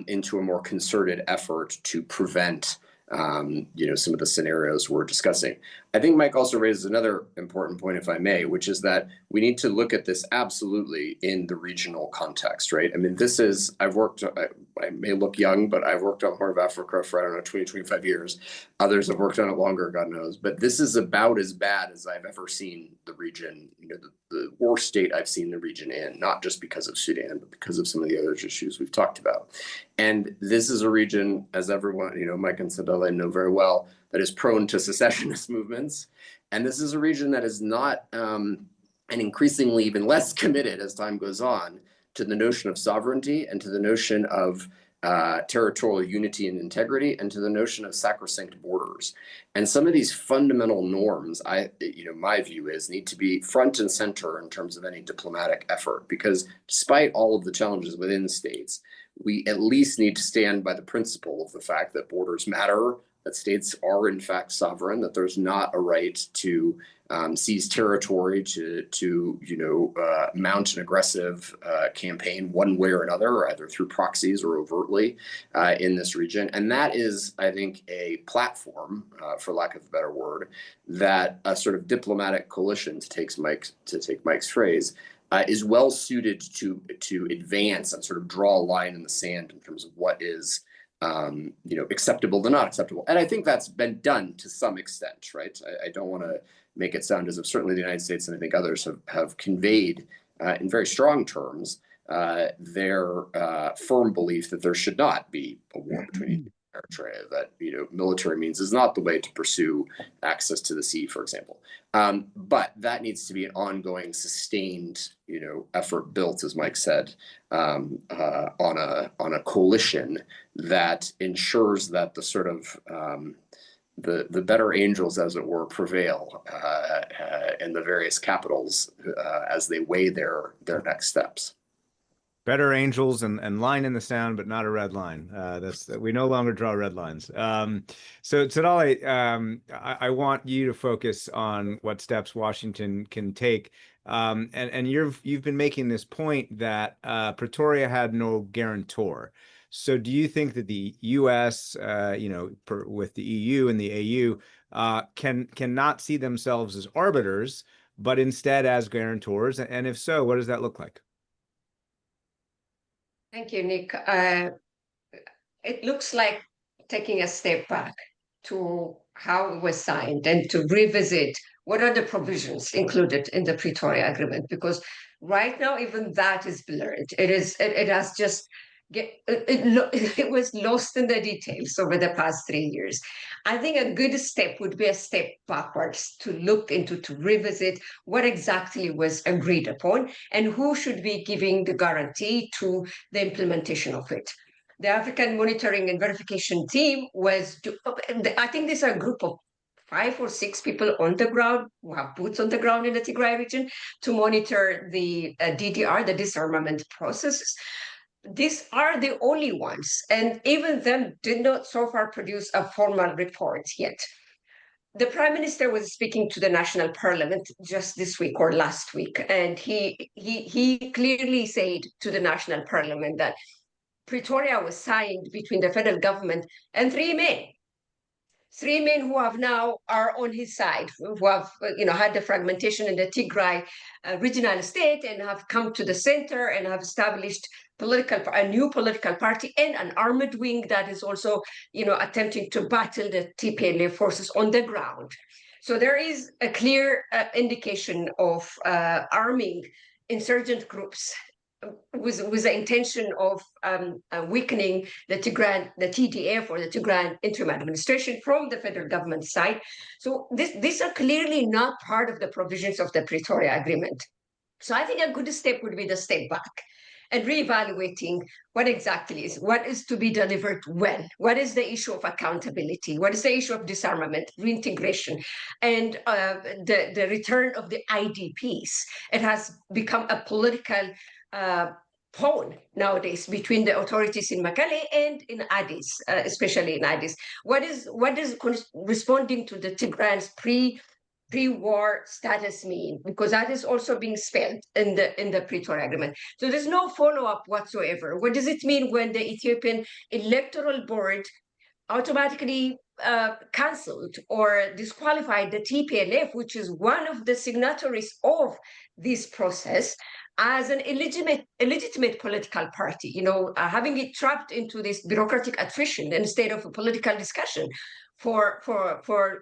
into a more concerted effort to prevent some of the scenarios we're discussing. I think Mike also raises another important point, if I may, which is that we need to look at this absolutely in the regional context, right? I mean, I may look young, but I've worked on Horn of Africa for, I don't know, 20, 25 years. Others have worked on it longer, God knows. But this is about as bad as I've ever seen the region, the worst state I've seen the region in, not just because of Sudan, but because of some of the other issues we've talked about. And this is a region, as everyone, Mike and Sadele know very well, that is prone to secessionist movements. And this is a region that is not, and increasingly even less committed as time goes on, to the notion of sovereignty and to the notion of territorial unity and integrity and to the notion of sacrosanct borders. And some of these fundamental norms, my view is, need to be front and center in terms of any diplomatic effort, because despite all of the challenges within states, we at least need to stand by the principle of the fact that borders matter, that states are in fact sovereign, that there's not a right to seize territory, to mount an aggressive campaign one way or another, either through proxies or overtly in this region. And that is, I think, a platform, for lack of a better word, that a sort of diplomatic coalition, to take Mike's phrase, is well suited to advance and sort of draw a line in the sand in terms of what is acceptable to not acceptable. And I think that's been done to some extent, right? I don't want to make it sound as if certainly the United States and I think others have conveyed in very strong terms their firm belief that there should not be a war between Eritrea, that military means is not the way to pursue access to the sea, for example. But that needs to be an ongoing, sustained, effort built, as Mike said, on a coalition that ensures that the sort of the better angels, as it were, prevail in the various capitals as they weigh their next steps. Better angels and line in the sand, but not a red line. We no longer draw red lines. So Tsegede, I want you to focus on what steps Washington can take. And you've been making this point that Pretoria had no guarantor. So do you think that the U.S., with the EU and the AU, cannot see themselves as arbiters, but instead as guarantors? And if so, what does that look like? Thank you, Nick. It looks like taking a step back to how it was signed and to revisit what are the provisions included in the Pretoria Agreement? Because right now, even that is blurred. It has just it was lost in the details over the past 3 years. I think a good step would be a step backwards to look into, to revisit what exactly was agreed upon and who should be giving the guarantee to the implementation of it. The African Monitoring and Verification Team I think these are a group of 5 or 6 people on the ground who have boots on the ground in the Tigray region to monitor the DDR, the disarmament processes. These are the only ones, and even them did not so far produce a formal report yet. The Prime Minister was speaking to the National Parliament just this week or last week, and he clearly said to the National Parliament that Pretoria was signed between the federal government and 3 men who have now are on his side, who have had the fragmentation in the Tigray regional state and have come to the center and have established a new political party and an armored wing that is also attempting to battle the TPLF forces on the ground. So there is a clear indication of arming insurgent groups with the intention of weakening the TDF or the Tigray Interim Administration from the federal government side. So these are clearly not part of the provisions of the Pretoria Agreement. So I think a good step would be the step back and reevaluating what is to be delivered when, what is the issue of accountability, what is the issue of disarmament, reintegration, and the return of the IDPs. It has become a political pawn nowadays between the authorities in Mekelle and in Addis, especially in Addis. What is responding to the Tigray's pre-war status mean? Because that is also being spelled in the Pretoria Agreement. So there's no follow-up whatsoever. What does it mean when the Ethiopian Electoral Board automatically cancelled or disqualified the TPLF, which is one of the signatories of this process, as an illegitimate political party, having it trapped into this bureaucratic attrition instead of a political discussion for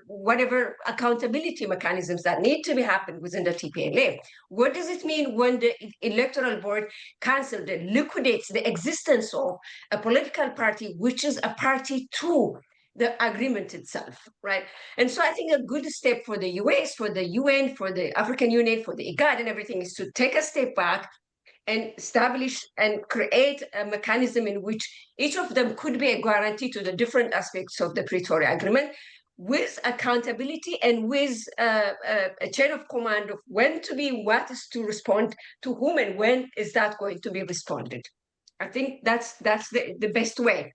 whatever accountability mechanisms that need to be happened within the TPLF. What does it mean when the electoral board cancels and liquidates the existence of a political party, which is a party to the agreement itself, right? And so I think a good step for the US, for the UN, for the African Union, for the IGAD and everything is to take a step back and establish and create a mechanism in which each of them could be a guarantee to the different aspects of the Pretoria Agreement, with accountability and with a chain of command of when to be, what is to respond to whom, and when is that going to be responded. I think that's the best way.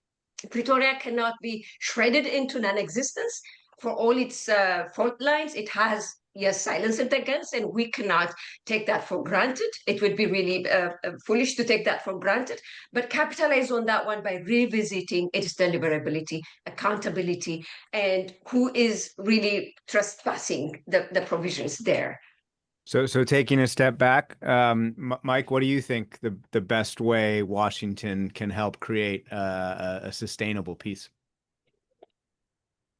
Pretoria cannot be shredded into non-existence. For all its fault lines, it has, yes, silence it against, and we cannot take that for granted. It would be really foolish to take that for granted, but capitalize on that one by revisiting its deliverability, accountability, and who is really trespassing the provisions there. So taking a step back, Mike, what do you think the best way Washington can help create a sustainable peace?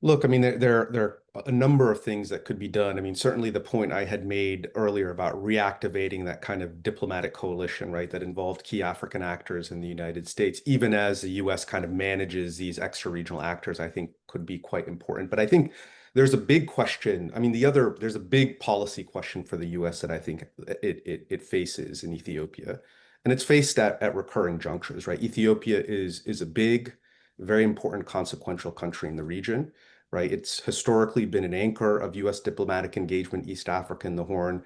Look, I mean, there are a number of things that could be done. I mean, certainly the point I had made earlier about reactivating that kind of diplomatic coalition, right, that involved key African actors in the United States, even as the U.S. kind of manages these extra-regional actors, I think could be quite important. But I think there's a big question. I mean, there's a big policy question for the U.S. that I think it faces in Ethiopia, and it's faced at recurring junctures, right? Ethiopia is a big, very important, consequential country in the region, right? It's historically been an anchor of U.S. diplomatic engagement, East Africa and the Horn.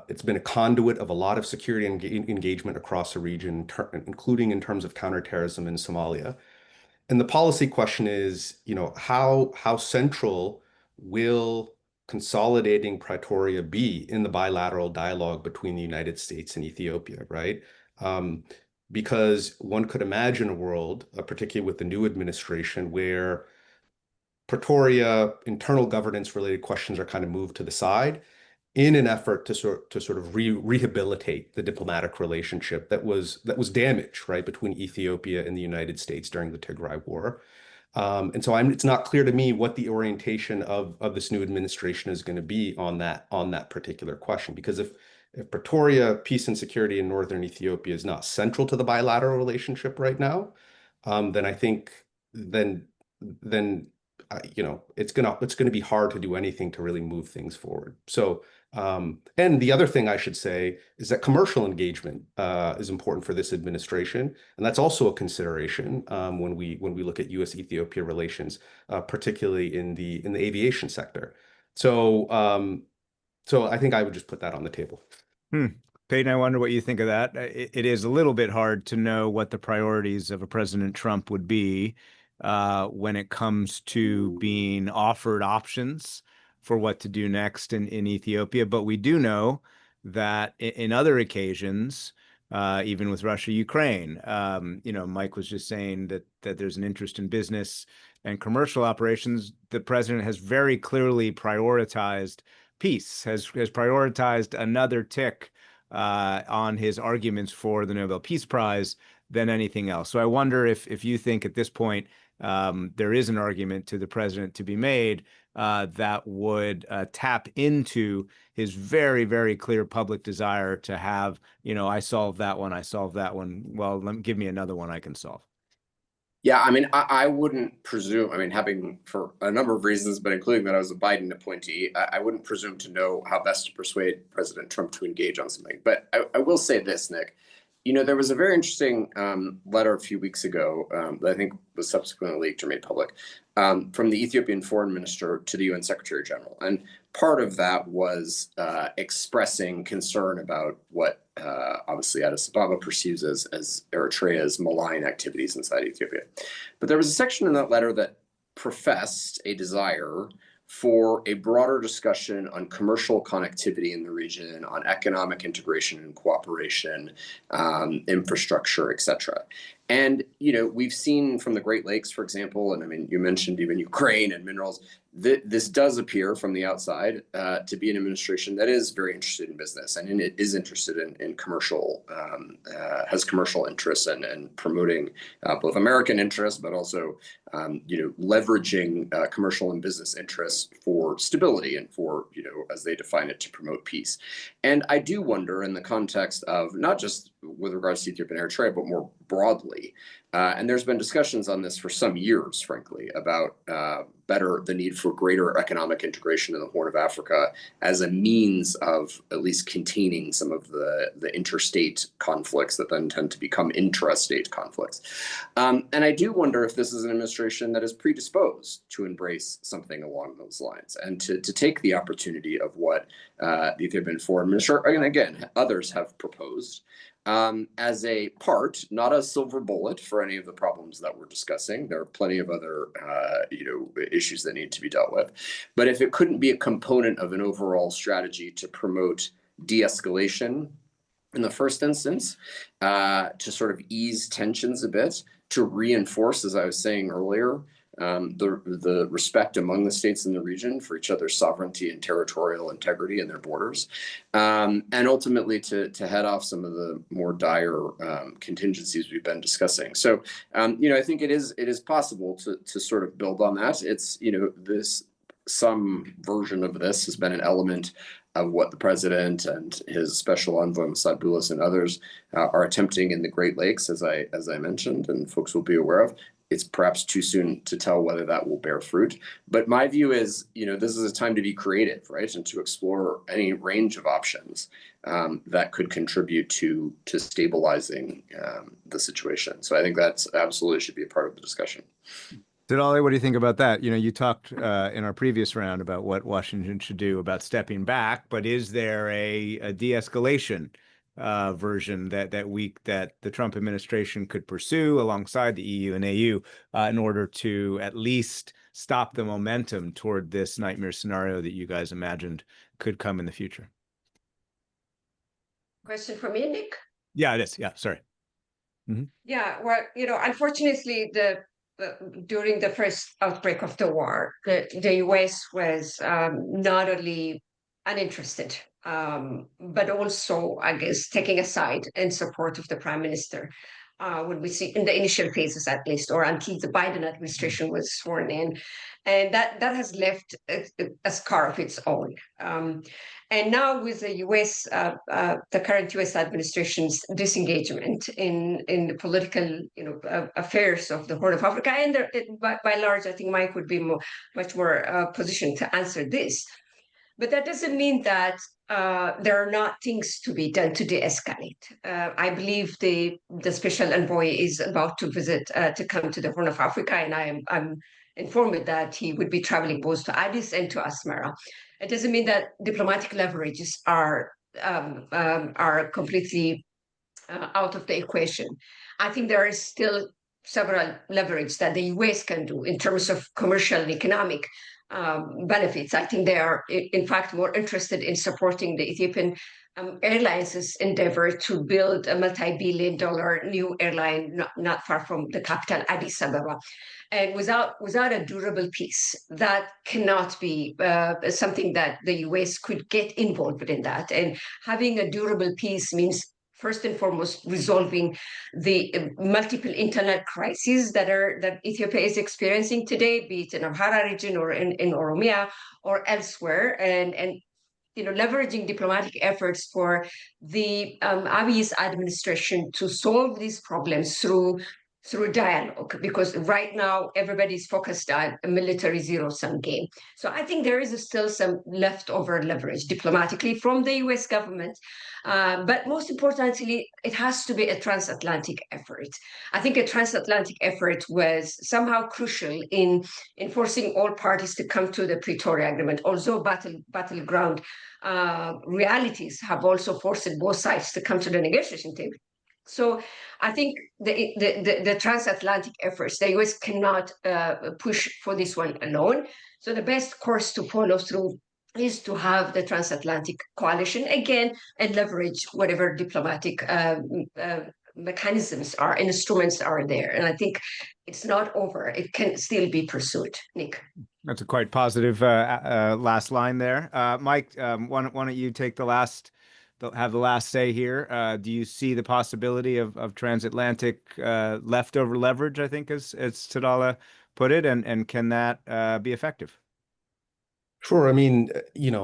It's been a conduit of a lot of security engagement across the region, including in terms of counterterrorism in Somalia. And the policy question is, how central will consolidating Pretoria be in the bilateral dialogue between the United States and Ethiopia, right? Because one could imagine a world, particularly with the new administration, where Pretoria internal governance related questions are kind of moved to the side in an effort to sort of rehabilitate the diplomatic relationship that was damaged, right, between Ethiopia and the United States during the Tigray War. And so it's not clear to me what the orientation of this new administration is going to be on that particular question. Because if Pretoria, peace and security in northern Ethiopia is not central to the bilateral relationship right now, then I think it's gonna be hard to do anything to really move things forward. So and the other thing I should say is that commercial engagement is important for this administration, and that's also a consideration when we look at U.S.-Ethiopia relations, particularly in the aviation sector. So so I think I would just put that on the table. Peyton, I wonder what you think of that. It is a little bit hard to know what the priorities of a President Trump would be when it comes to being offered options for what to do next in Ethiopia. But we do know that in other occasions, even with Russia, Ukraine, Mike was just saying that there's an interest in business and commercial operations. The president has very clearly prioritized peace, has prioritized another tick on his arguments for the Nobel Peace Prize than anything else. So I wonder if you think at this point there is an argument to the president to be made that would tap into his very, very clear public desire to have, I solved that one, I solved that one. Well, give me another one I can solve. Yeah, I mean, I wouldn't presume, I mean, having for a number of reasons, but including that I was a Biden appointee, I wouldn't presume to know how best to persuade President Trump to engage on something. But I will say this, Nick, there was a very interesting letter a few weeks ago that I think was subsequently leaked or made public from the Ethiopian foreign minister to the UN Secretary General. And part of that was expressing concern about what obviously Addis Ababa perceives as Eritrea's malign activities inside Ethiopia. But there was a section in that letter that professed a desire for a broader discussion on commercial connectivity in the region, on economic integration and cooperation, infrastructure, et cetera. And, we've seen from the Great Lakes, for example, and I mean, you mentioned even Ukraine and minerals, this does appear from the outside to be an administration that is very interested in business, and it is interested in commercial, has commercial interests and promoting both American interests, but also, leveraging commercial and business interests for stability and for, as they define it, to promote peace. And I do wonder in the context of not just with regards to Ethiopia and Eritrea, but more broadly, and there's been discussions on this for some years, frankly, about the need for greater economic integration in the Horn of Africa as a means of at least containing some of the interstate conflicts that then tend to become intrastate conflicts. And I do wonder if this is an administration that is predisposed to embrace something along those lines and to take the opportunity of what the Ethiopian foreign minister, and again, others have proposed, as a part, not a silver bullet for any of the problems that we're discussing. There are plenty of other, issues that need to be dealt with. But if it couldn't be a component of an overall strategy to promote de-escalation in the first instance, to sort of ease tensions a bit, to reinforce, as I was saying earlier, the respect among the states in the region for each other's sovereignty and territorial integrity and their borders, and ultimately to head off some of the more dire contingencies we've been discussing. So, I think it is possible to sort of build on that. It's, some version of this has been an element of what the president and his special envoy Mossad Boulos and others are attempting in the Great Lakes, as I mentioned, and folks will be aware of. It's perhaps too soon to tell whether that will bear fruit. But my view is, this is a time to be creative, right? And to explore any range of options that could contribute to stabilizing the situation. So I think that's absolutely should be a part of the discussion. Tsegede, what do you think about that? You talked in our previous round about what Washington should do about stepping back, but is there a de-escalation version that the Trump administration could pursue alongside the EU and AU in order to at least stop the momentum toward this nightmare scenario that you guys imagined could come in the future? Question for me, Nick? Yeah, it is. Yeah, sorry. Mm-hmm. Yeah, well, unfortunately, during the first outbreak of the war, the US was not only uninterested, but also, I guess, taking a side in support of the prime minister. when we see in the initial phases at least, or until the Biden administration was sworn in. And that has left a scar of its own. And now with the US, the current US administration's disengagement in the political affairs of the Horn of Africa, and by and large, I think Mike would be much more positioned to answer this. But that doesn't mean that there are not things to be done to de-escalate. I believe the special envoy is about to visit, to come to the Horn of Africa, and I'm informed that he would be traveling both to Addis and to Asmara. It doesn't mean that diplomatic leverages are completely out of the equation. I think there is still several leverage that the US can do in terms of commercial and economic benefits. I think they are, in fact, more interested in supporting the Ethiopian Airlines' endeavor to build a multi-billion-dollar new airline not far from the capital, Addis Ababa. And without a durable peace, that cannot be something that the US could get involved in that. And having a durable peace means, first and foremost, resolving the multiple internal crises that Ethiopia is experiencing today, be it in Amhara region or in Oromia or elsewhere, and leveraging diplomatic efforts for the Abiy's administration to solve these problems through dialogue, because right now everybody's focused on a military zero-sum game. So I think there is still some leftover leverage diplomatically from the US government. But most importantly, it has to be a transatlantic effort. I think a transatlantic effort was somehow crucial in forcing all parties to come to the Pretoria Agreement, although battleground realities have also forced both sides to come to the negotiation table. So I think the transatlantic efforts, the US cannot push for this one alone. So the best course to follow through is to have the transatlantic coalition again and leverage whatever diplomatic mechanisms are, instruments are there. And I think it's not over. It can still be pursued. Nick. That's a quite positive last line there. Mike, why don't you take have the last say here? Do you see the possibility of transatlantic leftover leverage, I think, as Tsegede put it, and can that be effective? Sure. I mean,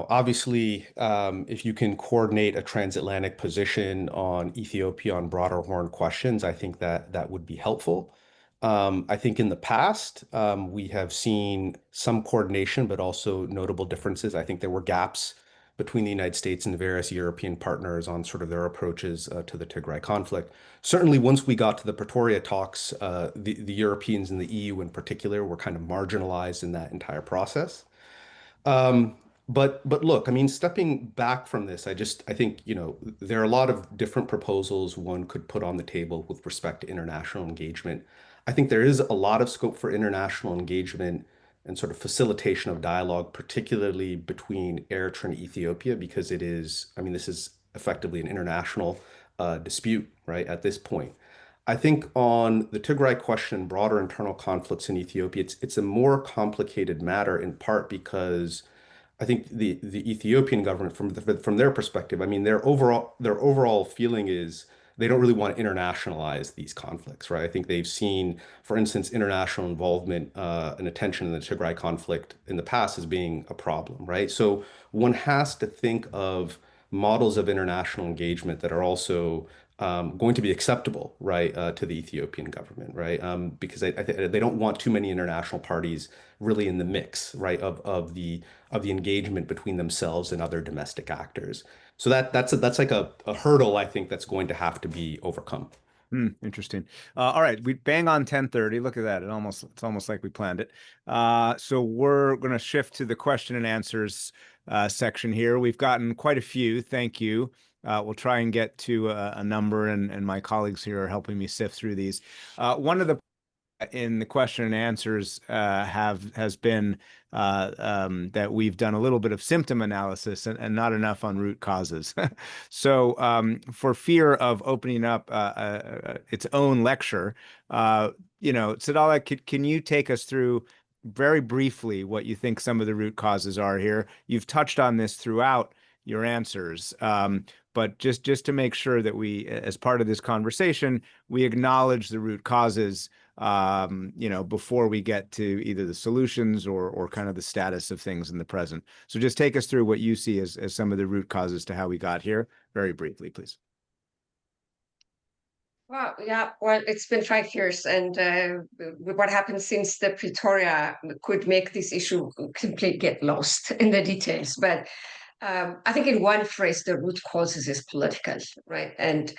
obviously, if you can coordinate a transatlantic position on Ethiopia on broader Horn questions, I think that would be helpful. I think in the past, we have seen some coordination, but also notable differences. I think there were gaps between the United States and the various European partners on sort of their approaches to the Tigray conflict. Certainly, once we got to the Pretoria talks, the Europeans and the EU in particular were kind of marginalized in that entire process. But look, I mean, stepping back from this, I think, there are a lot of different proposals one could put on the table with respect to international engagement. I think there is a lot of scope for international engagement and sort of facilitation of dialogue, particularly between Eritrea and Ethiopia, because this is effectively an international dispute, right, at this point. I think on the Tigray question, broader internal conflicts in Ethiopia, it's a more complicated matter, in part because I think the Ethiopian government, from their perspective, I mean, their overall feeling is they don't really want to internationalize these conflicts, right? I think they've seen, for instance, international involvement and attention in the Tigray conflict in the past as being a problem, right? So one has to think of models of international engagement that are also going to be acceptable, right, to the Ethiopian government, right? Because they don't want too many international parties really in the mix, right, of the engagement between themselves and other domestic actors. So that's like a hurdle, I think, that's going to have to be overcome. Interesting. All right, we bang on 10:30. Look at that. It's almost like we planned it. So we're going to shift to the question and answers section here. We've gotten quite a few. Thank you. We'll try and get to a number, and my colleagues here are helping me sift through these. One of the in the question and answers has been that we've done a little bit of symptom analysis and not enough on root causes. So for fear of opening up its own lecture, Tsegede, can you take us through very briefly what you think some of the root causes are here? You've touched on this throughout your answers, but just to make sure that we, as part of this conversation, we acknowledge the root causes, before we get to either the solutions or kind of the status of things in the present. So just take us through what you see as some of the root causes to how we got here, very briefly, please. Well, yeah, well, it's been 5 years, and what happened since the Pretoria could make this issue completely get lost in the details. But I think in one phrase, the root causes is political, right? And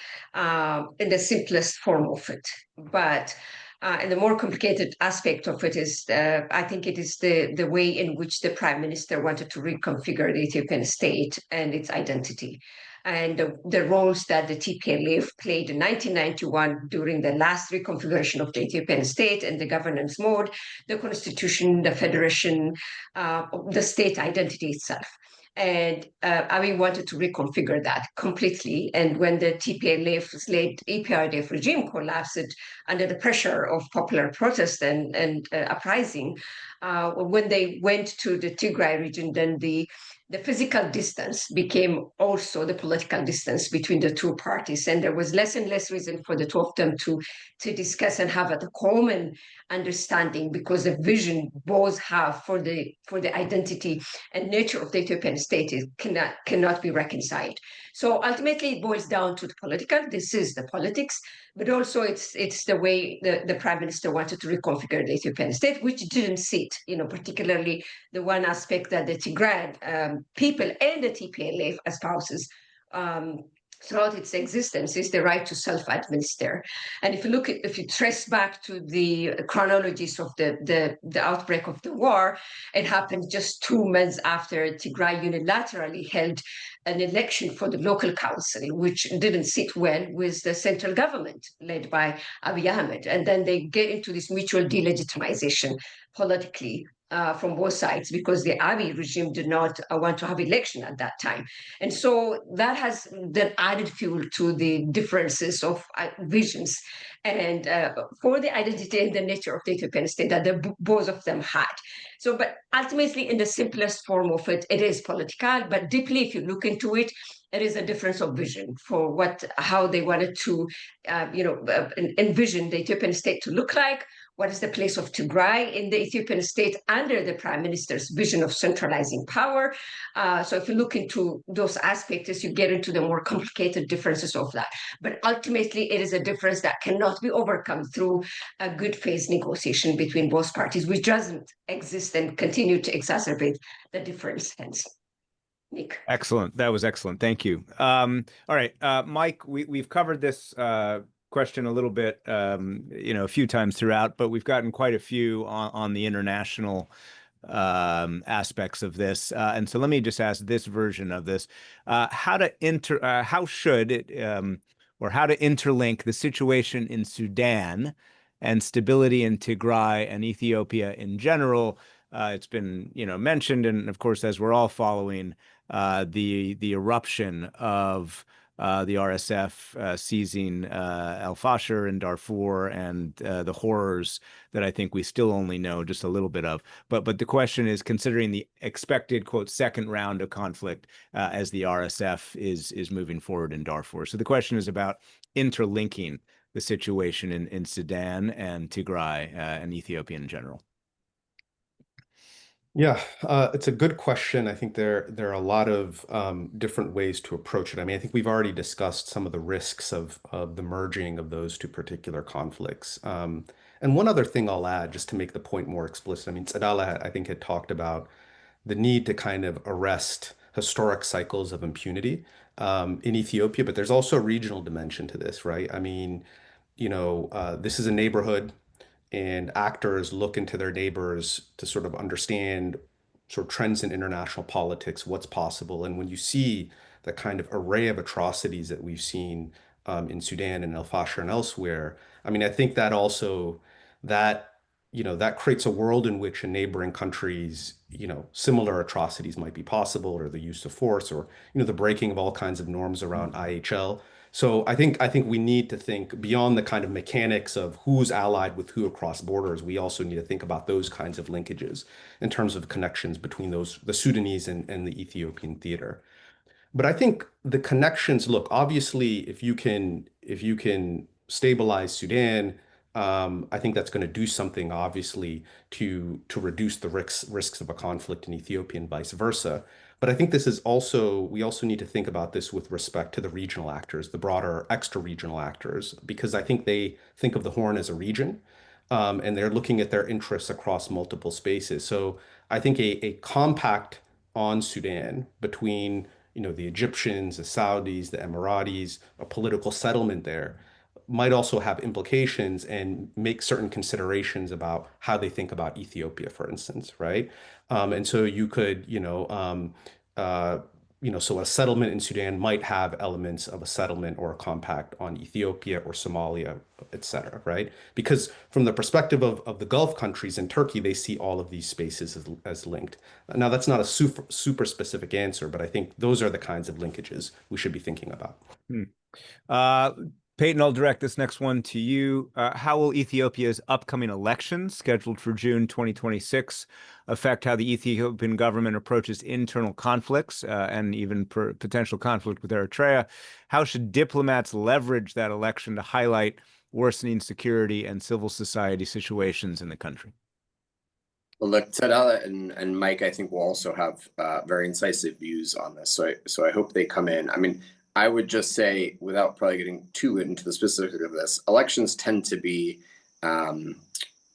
in the simplest form of it. But and the more complicated aspect of it is, I think it is the way in which the prime minister wanted to reconfigure the Ethiopian state and its identity. And the roles that the TPLF played in 1991 during the last reconfiguration of the Ethiopian state and the governance mode, the constitution, the federation, the state identity itself. And Abiy wanted to reconfigure that completely. And when the TPLF's late EPRDF regime collapsed under the pressure of popular protest and uprising, when they went to the Tigray region, then the physical distance became also the political distance between the two parties. And there was less and less reason for the two of them to discuss and have a common understanding, because the vision both have for the identity and nature of the Ethiopian state cannot be reconciled. So ultimately it boils down to the political. This is the politics, but also it's the way the prime minister wanted to reconfigure the Ethiopian state, which didn't sit, particularly the one aspect that the Tigray people and the TPLF espouses throughout its existence is the right to self-administer. And if you trace back to the chronologies of the outbreak of the war, it happened just 2 months after Tigray unilaterally held an election for the local council, which didn't sit well with the central government led by Abiy Ahmed. And then they get into this mutual delegitimization politically from both sides, because the Abiy regime did not want to have election at that time. And so that has then added fuel to the differences of visions and for the identity and the nature of the Ethiopian state that both of them had. So, but ultimately, in the simplest form of it, it is political, but deeply, if you look into it, it is a difference of vision for how they wanted to, envision the Ethiopian state to look like. What is the place of Tigray in the Ethiopian state under the prime minister's vision of centralizing power? So if you look into those aspects, you get into the more complicated differences of that. But ultimately, it is a difference that cannot be overcome through a good faith negotiation between both parties, which doesn't exist and continue to exacerbate the difference, hence. Nick. Excellent. That was excellent. Thank you. All right, Mike, we've covered this question a little bit, a few times throughout, but we've gotten quite a few on the international aspects of this. And so let me just ask this version of this: how should it or how to interlink the situation in Sudan and stability in Tigray and Ethiopia in general? It's been, mentioned, and of course, as we're all following, the eruption of the RSF seizing Al-Fashir in Darfur and the horrors that I think we still only know just a little bit of. But the question is, considering the expected, quote, second round of conflict as the RSF is moving forward in Darfur. So the question is about interlinking the situation in Sudan and Tigray and Ethiopia in general. Yeah, it's a good question. I think there are a lot of different ways to approach it. I mean, I think we've already discussed some of the risks of the merging of those two particular conflicts. And one other thing I'll add, just to make the point more explicit. I mean, Tsadala, I think, had talked about the need to kind of arrest historic cycles of impunity in Ethiopia, but there's also a regional dimension to this, right? I mean, this is a neighborhood, and actors look into their neighbors to sort of understand sort of trends in international politics, what's possible. And when you see the kind of array of atrocities that we've seen in Sudan and Al-Fashir and elsewhere, I mean, I think that also that creates a world in which in neighboring countries, similar atrocities might be possible, or the use of force, or the breaking of all kinds of norms around IHL. So I think we need to think beyond the kind of mechanics of who's allied with who across borders. We also need to think about those kinds of linkages in terms of connections between the Sudanese and the Ethiopian theater. But I think the connections, look, obviously, if you can stabilize Sudan, I think that's going to do something, obviously, to reduce the risks of a conflict in Ethiopia and vice versa. But I think we also need to think about this with respect to the regional actors, the broader extra-regional actors, because I think they think of the Horn as a region, and they're looking at their interests across multiple spaces. So I think a compact on Sudan between, the Egyptians, the Saudis, the Emiratis, a political settlement there might also have implications and make certain considerations about how they think about Ethiopia, for instance, right? And so you could, so a settlement in Sudan might have elements of a settlement or a compact on Ethiopia or Somalia, et cetera, right? Because from the perspective of the Gulf countries and Turkey, they see all of these spaces as linked. Now, that's not a super specific answer, but I think those are the kinds of linkages we should be thinking about. Peyton, I'll direct this next one to you. How will Ethiopia's upcoming elections, scheduled for June 2026, affect how the Ethiopian government approaches internal conflicts and even potential conflict with Eritrea? How should diplomats leverage that election to highlight worsening security and civil society situations in the country? Well, look, Tsegede and Mike, I think, will also have very incisive views on this. So I hope they come in. I mean, I would just say, without probably getting too into the specifics of this, elections tend to be, well,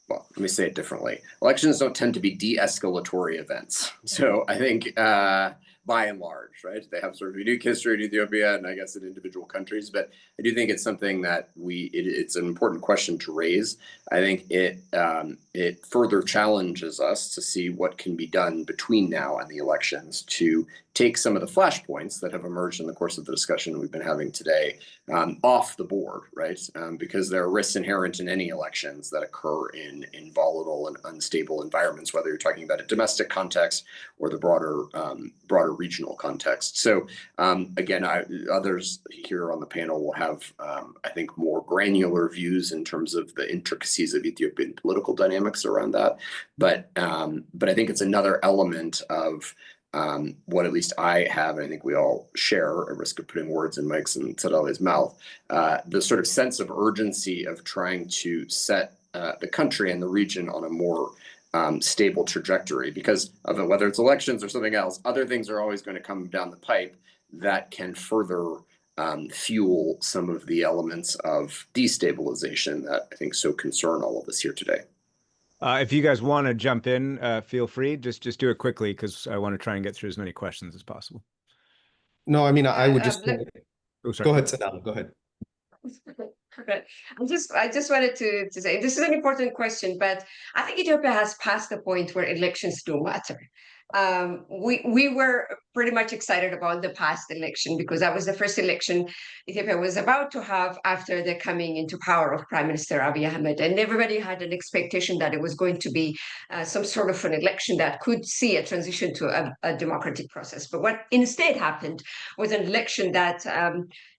let me say it differently. Elections don't tend to be de-escalatory events. So I think, by and large, right, they have sort of unique history in Ethiopia and I guess in individual countries, but I do think it's something that it's an important question to raise. I think it further challenges us to see what can be done between now and the elections to take some of the flashpoints that have emerged in the course of the discussion we've been having today off the board, right? Because there are risks inherent in any elections that occur in volatile and unstable environments, whether you're talking about a domestic context or the broader regional context. So again, others here on the panel will have, I think, more granular views in terms of the intricacies of Ethiopian political dynamics around that. But I think it's another element of what at least I have, and I think we all share, at risk of putting words in Mike's and Tsegede's mouth, the sort of sense of urgency of trying to set the country and the region on a more stable trajectory, because of it, whether it's elections or something else, other things are always going to come down the pipe that can further fuel some of the elements of destabilization that I think so concern all of us here today. If you guys want to jump in, feel free. Just do it quickly because I want to try and get through as many questions as possible. No, I mean, I would just Oh, sorry. go ahead, Tsegede. Go ahead. Okay. I just wanted to say this is an important question, but I think Ethiopia has passed the point where elections do matter. We were pretty much excited about the past election because that was the first election Ethiopia was about to have after the coming into power of Prime Minister Abiy Ahmed, and everybody had an expectation that it was going to be some sort of an election that could see a transition to a democratic process. But what instead happened was an election that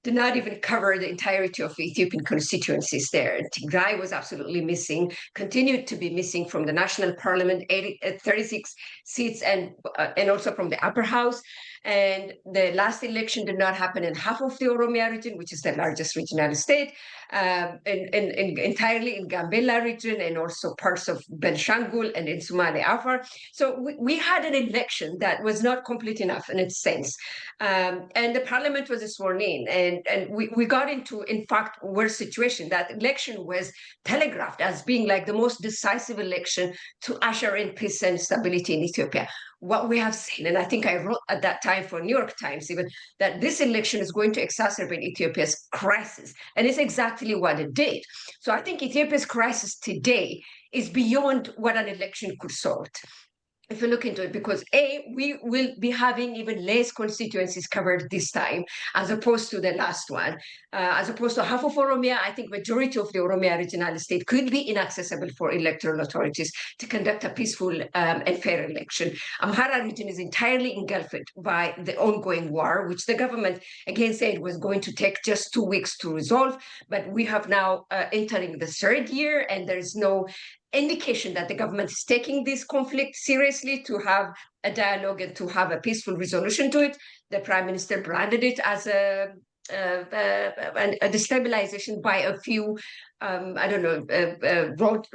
did not even cover the entirety of the Ethiopian constituencies there. Tigray was absolutely missing, continued to be missing from the national parliament, 36 seats, and also from the upper house. And the last election did not happen in half of the Oromia region, which is the largest regional state, entirely in Gambela region, and also parts of Benshangul and in Somali Afar. So we had an election that was not complete enough in its sense. And the parliament was sworn in, and we got into, in fact, worse situation. That election was telegraphed as being like the most decisive election to usher in peace and stability in Ethiopia. What we have seen, and I think I wrote at that time for New York Times even, that this election is going to exacerbate Ethiopia's crisis. And it's exactly what it did. So I think Ethiopia's crisis today is beyond what an election could solve. If you look into it, because we will be having even less constituencies covered this time, as opposed to the last one. As opposed to half of Oromia, I think majority of the Oromia regional state could be inaccessible for electoral authorities to conduct a peaceful and fair election. Amhara region is entirely engulfed by the ongoing war, which the government again said was going to take just 2 weeks to resolve. But we have now entering the third year, and there is no indication that the government is taking this conflict seriously, to have a dialogue and to have a peaceful resolution to it. The Prime Minister branded it as a destabilization by a few, I don't know, road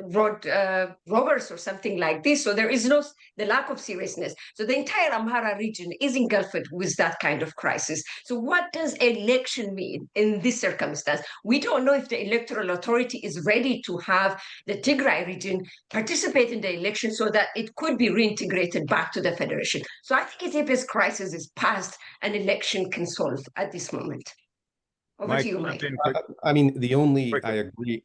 robbers or something like this. So there is the lack of seriousness. So the entire Amhara region is engulfed with that kind of crisis. So what does election mean in this circumstance? We don't know if the electoral authority is ready to have the Tigray region participate in the election so that it could be reintegrated back to the federation. So I think Ethiopia's crisis is past an election can solve at this moment. Over to you, Mike. I mean,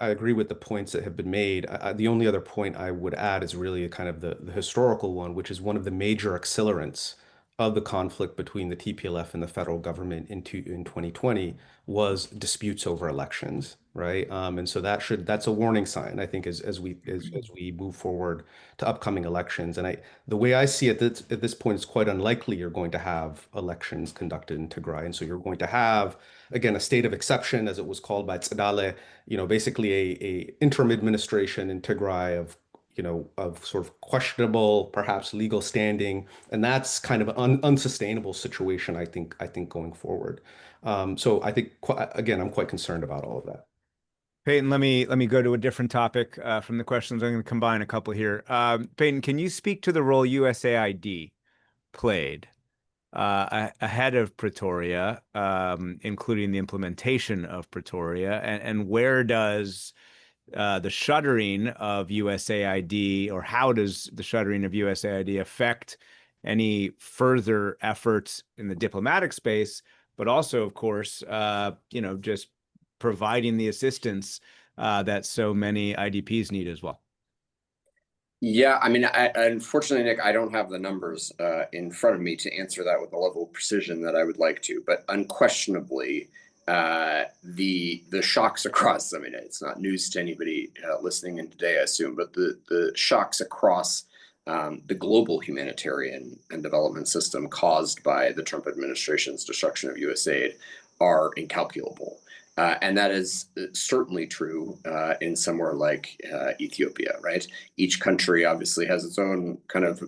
I agree with the points that have been made. The only other point I would add is really kind of the historical one, which is one of the major accelerants of the conflict between the TPLF and the federal government in 2020 was disputes over elections, right? And so that's a warning sign, I think, as we move forward to upcoming elections. And the way I see it at this point, it's quite unlikely you're going to have elections conducted in Tigray, and so you're going to have, again, a state of exception, as it was called by Tsegede, basically a interim administration in Tigray of sort of questionable, perhaps legal standing, and that's kind of an unsustainable situation, I think going forward. So I think, again, I'm quite concerned about all of that. Peyton, let me go to a different topic from the questions. I'm going to combine a couple here. Peyton, can you speak to the role USAID played ahead of Pretoria, including the implementation of Pretoria, and where does the shuttering of USAID, or how does the shuttering of USAID affect any further efforts in the diplomatic space, but also, of course, just providing the assistance that so many IDPs need as well? Yeah, I mean, unfortunately, Nick, I don't have the numbers in front of me to answer that with the level of precision that I would like to, but unquestionably, the shocks across, I mean, it's not news to anybody listening in today, I assume, but the shocks across the global humanitarian and development system caused by the Trump administration's destruction of USAID are incalculable. And that is certainly true in somewhere like Ethiopia, right? Each country obviously has its own kind of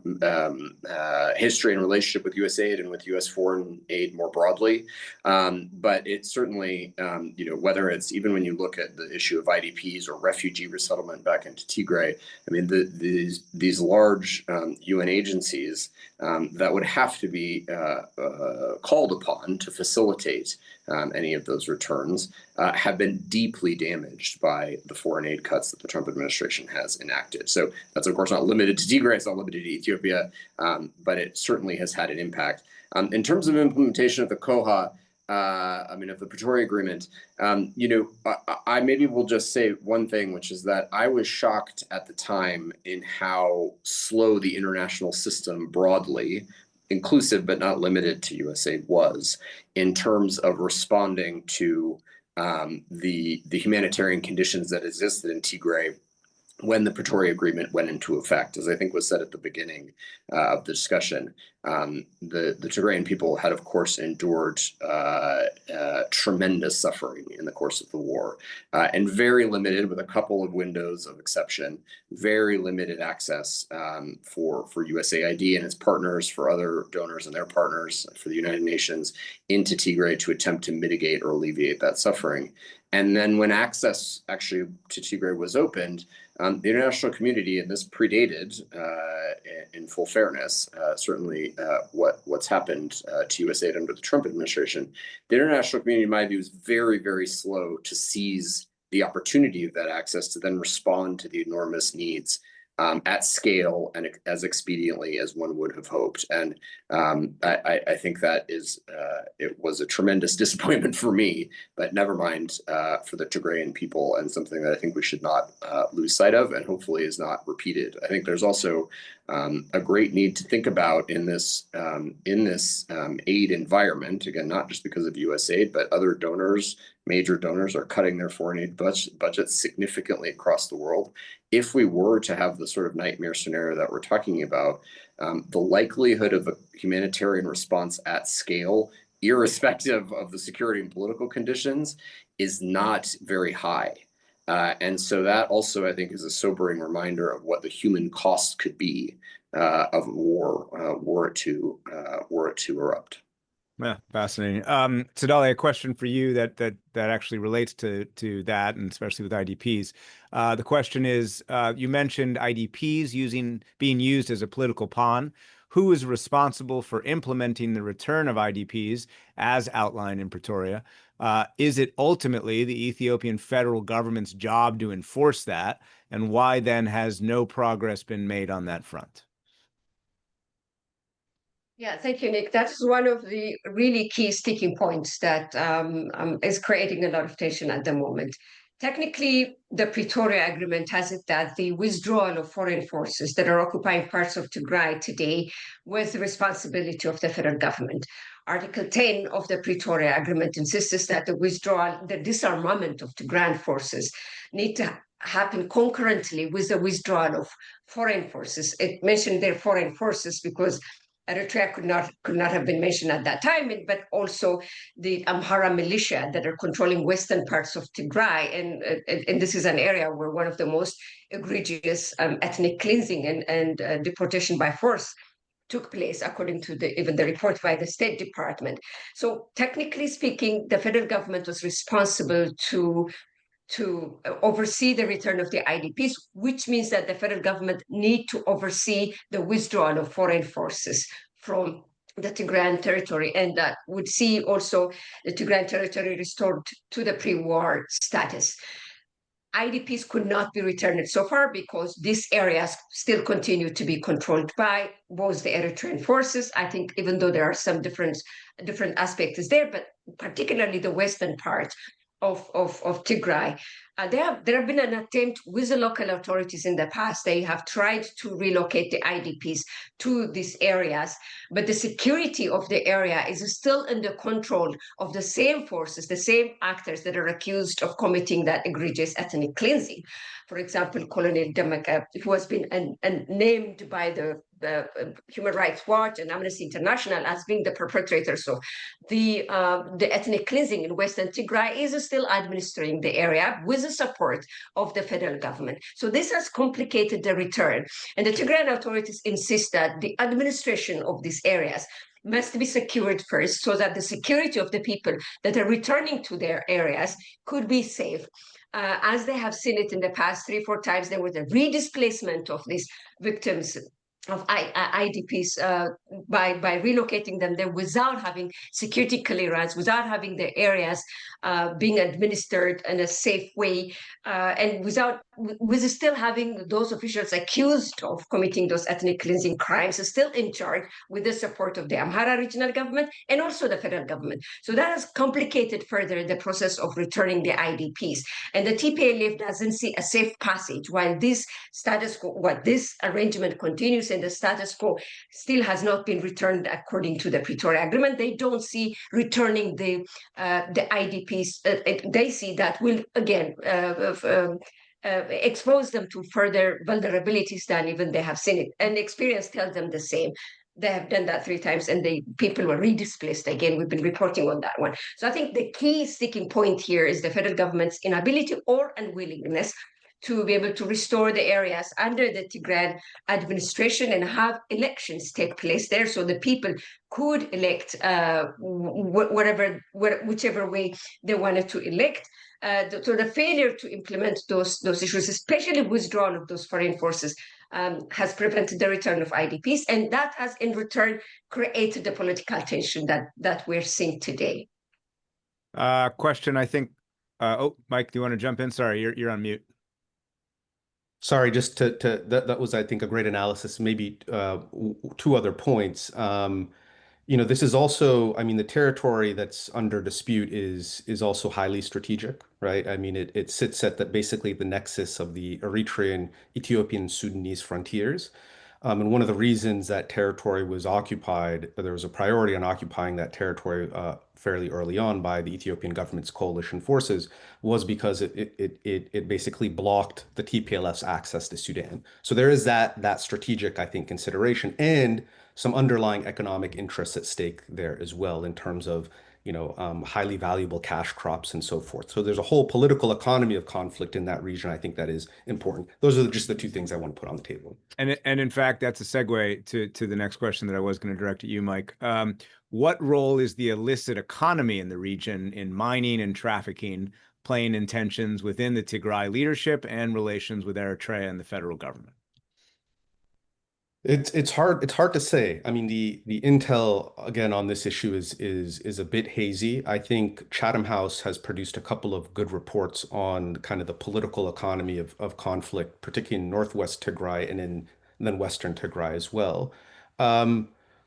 history and relationship with USAID and with US foreign aid more broadly. But it certainly, whether it's even when you look at the issue of IDPs or refugee resettlement back into Tigray, I mean, these large UN agencies that would have to be called upon to facilitate any of those returns have been deeply damaged by the foreign aid cuts that the Trump administration has enacted. So that's, of course, not limited to Tigray, it's not limited to Ethiopia, but it certainly has had an impact. In terms of implementation of the COHA, of the Pretoria Agreement, I maybe will just say one thing, which is that I was shocked at the time in how slow the international system broadly, inclusive but not limited to USAID, was in terms of responding to the humanitarian conditions that existed in Tigray when the Pretoria Agreement went into effect. As I think was said at the beginning of the discussion, the Tigrayan people had, of course, endured tremendous suffering in the course of the war, and very limited, with a couple of windows of exception, very limited access for USAID and its partners, for other donors and their partners, for the United Nations, into Tigray to attempt to mitigate or alleviate that suffering. And then when access actually to Tigray was opened, the international community, and this predated, in full fairness, certainly what's happened to USAID under the Trump administration, the international community, in my view, is very, very slow to seize the opportunity of that access to then respond to the enormous needs at scale and as expediently as one would have hoped. And I think that it was a tremendous disappointment for me, but never mind for the Tigrayan people, and something that I think we should not lose sight of, and hopefully is not repeated. I think there's also a great need to think about in this aid environment, again, not just because of USAID, but other donors, major donors are cutting their foreign aid budgets significantly across the world. If we were to have the sort of nightmare scenario that we're talking about, the likelihood of a humanitarian response at scale, irrespective of the security and political conditions, is not very high. And so that also, I think, is a sobering reminder of what the human cost could be of war, were it to erupt. Yeah, fascinating. Tsegede, a question for you that actually relates to that, and especially with IDPs. The question is, you mentioned IDPs being used as a political pawn. Who is responsible for implementing the return of IDPs as outlined in Pretoria? Is it ultimately the Ethiopian federal government's job to enforce that? And why then has no progress been made on that front? Yeah, thank you, Nick. That's one of the really key sticking points that is creating a lot of tension at the moment. Technically, the Pretoria Agreement has it that the withdrawal of foreign forces that are occupying parts of Tigray today was the responsibility of the federal government. Article 10 of the Pretoria Agreement insists that the disarmament of Tigrayan forces need to happen concurrently with the withdrawal of foreign forces. It mentioned their foreign forces because Eritrea could not have been mentioned at that time, but also the Amhara militia that are controlling western parts of Tigray, and this is an area where one of the most egregious ethnic cleansing and deportation by force took place, according to even the report by the State Department. So technically speaking, the federal government was responsible to oversee the return of the IDPs, which means that the federal government need to oversee the withdrawal of foreign forces from the Tigrayan territory, and that would see also the Tigrayan territory restored to the pre-war status. IDPs could not be returned so far because these areas still continue to be controlled by both the Eritrean forces. I think even though there are some different aspects there, but particularly the western part of Tigray. There have been an attempt with the local authorities in the past. They have tried to relocate the IDPs to these areas, but the security of the area is still under control of the same forces, the same actors that are accused of committing that egregious ethnic cleansing. For example, Colonel Demeke, who has been named by the Human Rights Watch and Amnesty International as being the perpetrators of the ethnic cleansing in Western Tigray, is still administering the area with the support of the federal government. So this has complicated the return. And the Tigrayan authorities insist that the administration of these areas must be secured first so that the security of the people that are returning to their areas could be safe. As they have seen it in the past 3-4 times, there was a redisplacement of these victims of IDPs by relocating them there without having security clearance, without having the areas being administered in a safe way, and with still having those officials accused of committing those ethnic cleansing crimes still in charge with the support of the Amhara regional government and also the federal government. So that has complicated further the process of returning the IDPs. And the TPLF doesn't see a safe passage while this arrangement continues and the status quo still has not been returned according to the Pretoria Agreement. They don't see returning the IDPs. They see that will again expose them to further vulnerabilities than even they have seen it. And experience tells them the same. They have done that 3 times and the people were redisplaced again. We've been reporting on that one. So I think the key sticking point here is the federal government's inability or unwillingness to be able to restore the areas under the Tigrayan administration and have elections take place there so the people could elect whichever way they wanted to elect. So the failure to implement those issues, especially withdrawal of those foreign forces, has prevented the return of IDPs, and that has in return created the political tension that we're seeing today. Question, I think. Oh, Mike, do you want to jump in? Sorry, you're on mute. Sorry, just that was, I think, a great analysis. Maybe 2 other points. This is also, I mean, the territory that's under dispute is also highly strategic, right? I mean, it sits at basically the nexus of the Eritrean, Ethiopian, Sudanese frontiers. And one of the reasons that territory was occupied, there was a priority on occupying that territory fairly early on by the Ethiopian government's coalition forces, was because it basically blocked the TPLF's access to Sudan. So there is that strategic, I think, consideration and some underlying economic interests at stake there as well in terms of highly valuable cash crops and so forth. So there's a whole political economy of conflict in that region. I think that is important. Those are just the two things I want to put on the table. And in fact, that's a segue to the next question that I was going to direct at you, Mike. What role is the illicit economy in the region in mining and trafficking playing in tensions within the Tigray leadership and relations with Eritrea and the federal government? It's hard to say. I mean, the intel again on this issue is a bit hazy. I think Chatham House has produced a couple of good reports on kind of the political economy of conflict, particularly in Northwest Tigray and then Western Tigray as well.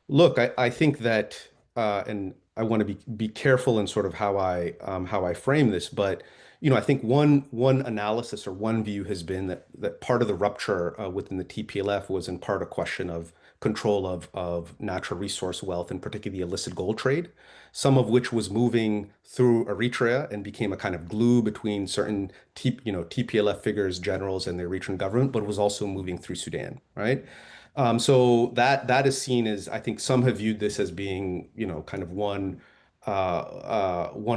Look, I think that, and I want to be careful in sort of how I frame this, but I think one analysis or one view has been that part of the rupture within the TPLF was in part a question of control of natural resource wealth, and particularly the illicit gold trade, some of which was moving through Eritrea and became a kind of glue between certain TPLF figures, generals, and the Eritrean government, but was also moving through Sudan, right? So that is seen as, I think some have viewed this as being, kind of one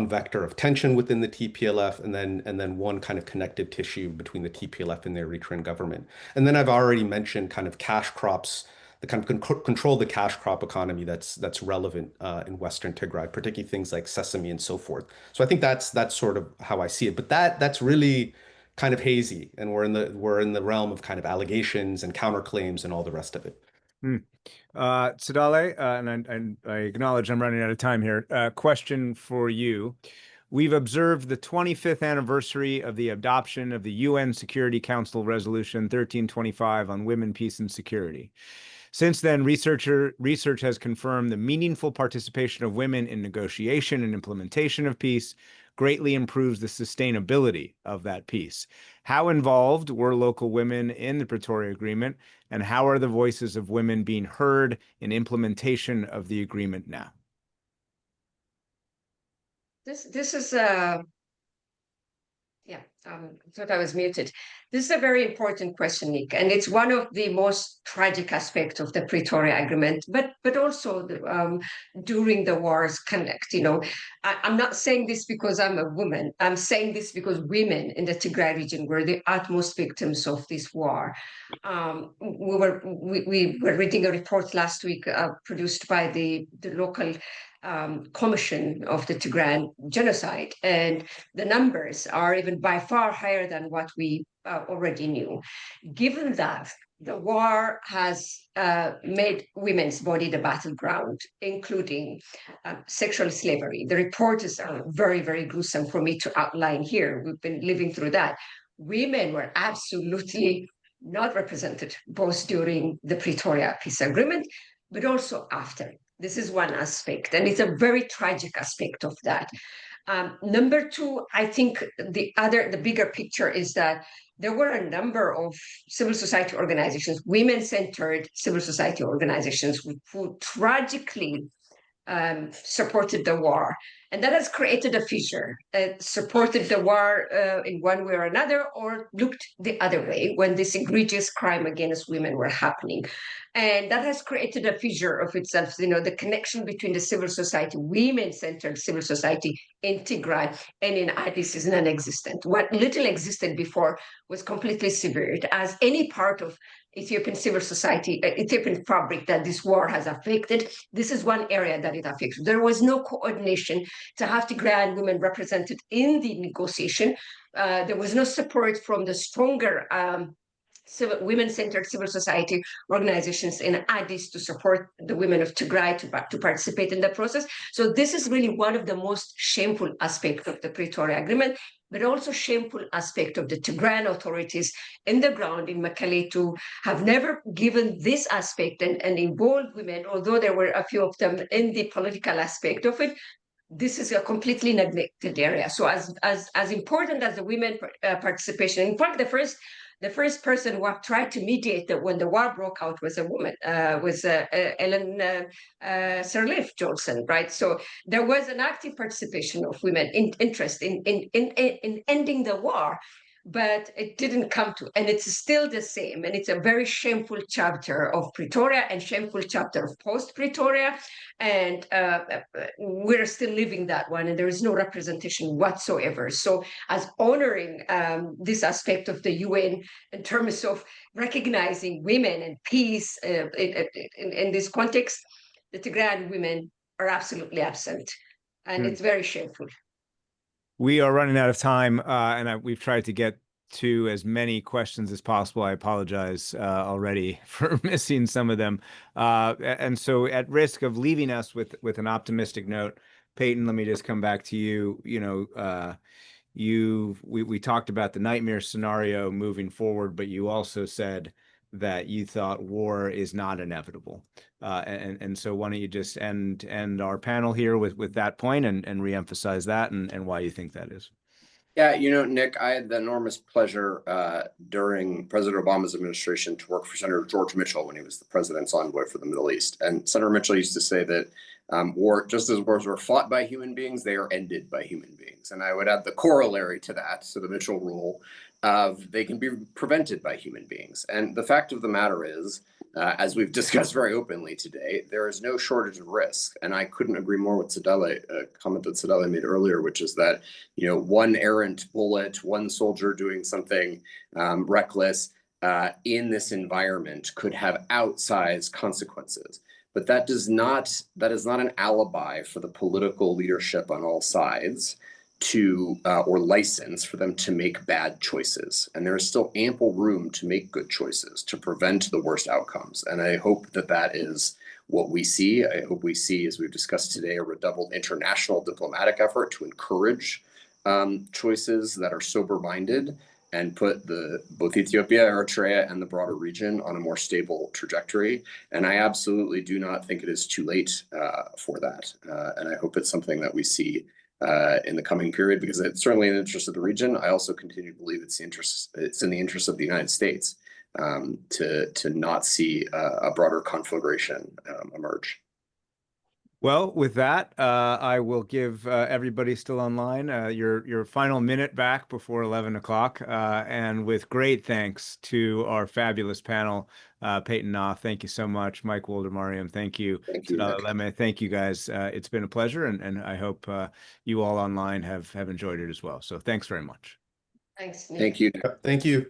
vector of tension within the TPLF, and then one kind of connective tissue between the TPLF and the Eritrean government. And then I've already mentioned kind of cash crops, the kind of control the cash crop economy that's relevant in Western Tigray, particularly things like sesame and so forth. So I think that's sort of how I see it. But that's really kind of hazy, and we're in the realm of kind of allegations and counterclaims and all the rest of it. Tsegede, and I acknowledge I'm running out of time here. Question for you. We've observed the 25th anniversary of the adoption of the UN Security Council Resolution 1325 on women, peace, and security. Since then, research has confirmed the meaningful participation of women in negotiation and implementation of peace greatly improves the sustainability of that peace. How involved were local women in the Pretoria Agreement, and how are the voices of women being heard in implementation of the agreement now? This is I thought I was muted. This is a very important question, Nick, and it's one of the most tragic aspects of the Pretoria Agreement, but also during the war's conduct. I'm not saying this because I'm a woman. I'm saying this because women in the Tigray region were the utmost victims of this war. We were reading a report last week produced by the local commission of the Tigray genocide, and the numbers are even by far higher than what we already knew. Given that the war has made women's body the battleground, including sexual slavery. The report is very, very gruesome for me to outline here. We've been living through that. Women were absolutely not represented, both during the Pretoria Peace Agreement, but also after. This is one aspect, and it's a very tragic aspect of that. Number two, I think the bigger picture is that there were a number of civil society organizations, women-centered civil society organizations, who tragically supported the war. And that has created a fissure, supported the war in one way or another, or looked the other way when this egregious crime against women were happening. And that has created a fissure of itself. The connection between the civil society, women-centered civil society in Tigray and in Addis is non-existent. What little existed before was completely severed, as any part of Ethiopian civil society, Ethiopian fabric that this war has affected. This is one area that it affects. There was no coordination to have Tigrayan women represented in the negotiation. There was no support from the stronger women-centered civil society organizations in Addis to support the women of Tigray to participate in the process. So this is really one of the most shameful aspects of the Pretoria Agreement, but also shameful aspect of the Tigrayan authorities in the ground in Mekelle to have never given this aspect and involved women, although there were a few of them in the political aspect of it. This is a completely neglected area. So as important as the women participation, in fact, the first person who tried to mediate when the war broke out was a woman, was Ellen Sirleaf Johnson, right? So there was an active participation of women in interest in ending the war. but it didn't come to, and it's still the same. And it's a very shameful chapter of Pretoria and shameful chapter of post-Pretoria. And we're still living that one, and there is no representation whatsoever. So as honoring this aspect of the UN in terms of recognizing women and peace in this context, the Tigrayan women are absolutely absent. And it's very shameful. We are running out of time, and we've tried to get to as many questions as possible. I apologize already for missing some of them. And so at risk of leaving us with an optimistic note, Peyton, let me just come back to you. We talked about the nightmare scenario moving forward, but you also said that you thought war is not inevitable. And so why don't you just end our panel here with that point and reemphasize that and why you think that is. Yeah, Nick, I had the enormous pleasure during President Obama's administration to work for Senator George Mitchell when he was the president's envoy for the Middle East. And Senator Mitchell used to say that just as wars were fought by human beings, they are ended by human beings. And I would add the corollary to that, so the Mitchell rule, of they can be prevented by human beings. And the fact of the matter is, as we've discussed very openly today, there is no shortage of risk. And I couldn't agree more with Tsegede, a comment that Tsegede made earlier, which is that, one errant bullet, one soldier doing something reckless in this environment could have outsized consequences. But that is not an alibi for the political leadership on all sides to or license for them to make bad choices. And there is still ample room to make good choices to prevent the worst outcomes. And I hope that is what we see. I hope we see, as we've discussed today, a redoubled international diplomatic effort to encourage choices that are sober-minded and put both Ethiopia, Eritrea, and the broader region on a more stable trajectory. And I absolutely do not think it is too late for that. And I hope it's something that we see in the coming period, because it's certainly in the interest of the region. I also continue to believe it's in the interest of the United States to not see a broader conflagration emerge. Well, with that, I will give everybody still online your final minute back before 11 o'clock. And with great thanks to our fabulous panel, Peyton Knopf, thank you so much. Mike Woldemariam, thank you. Thank you, Nick. Thank you, guys. It's been a pleasure, and I hope you all online have enjoyed it as well. So thanks very much. Thanks, Nick. Thank you. Thank you.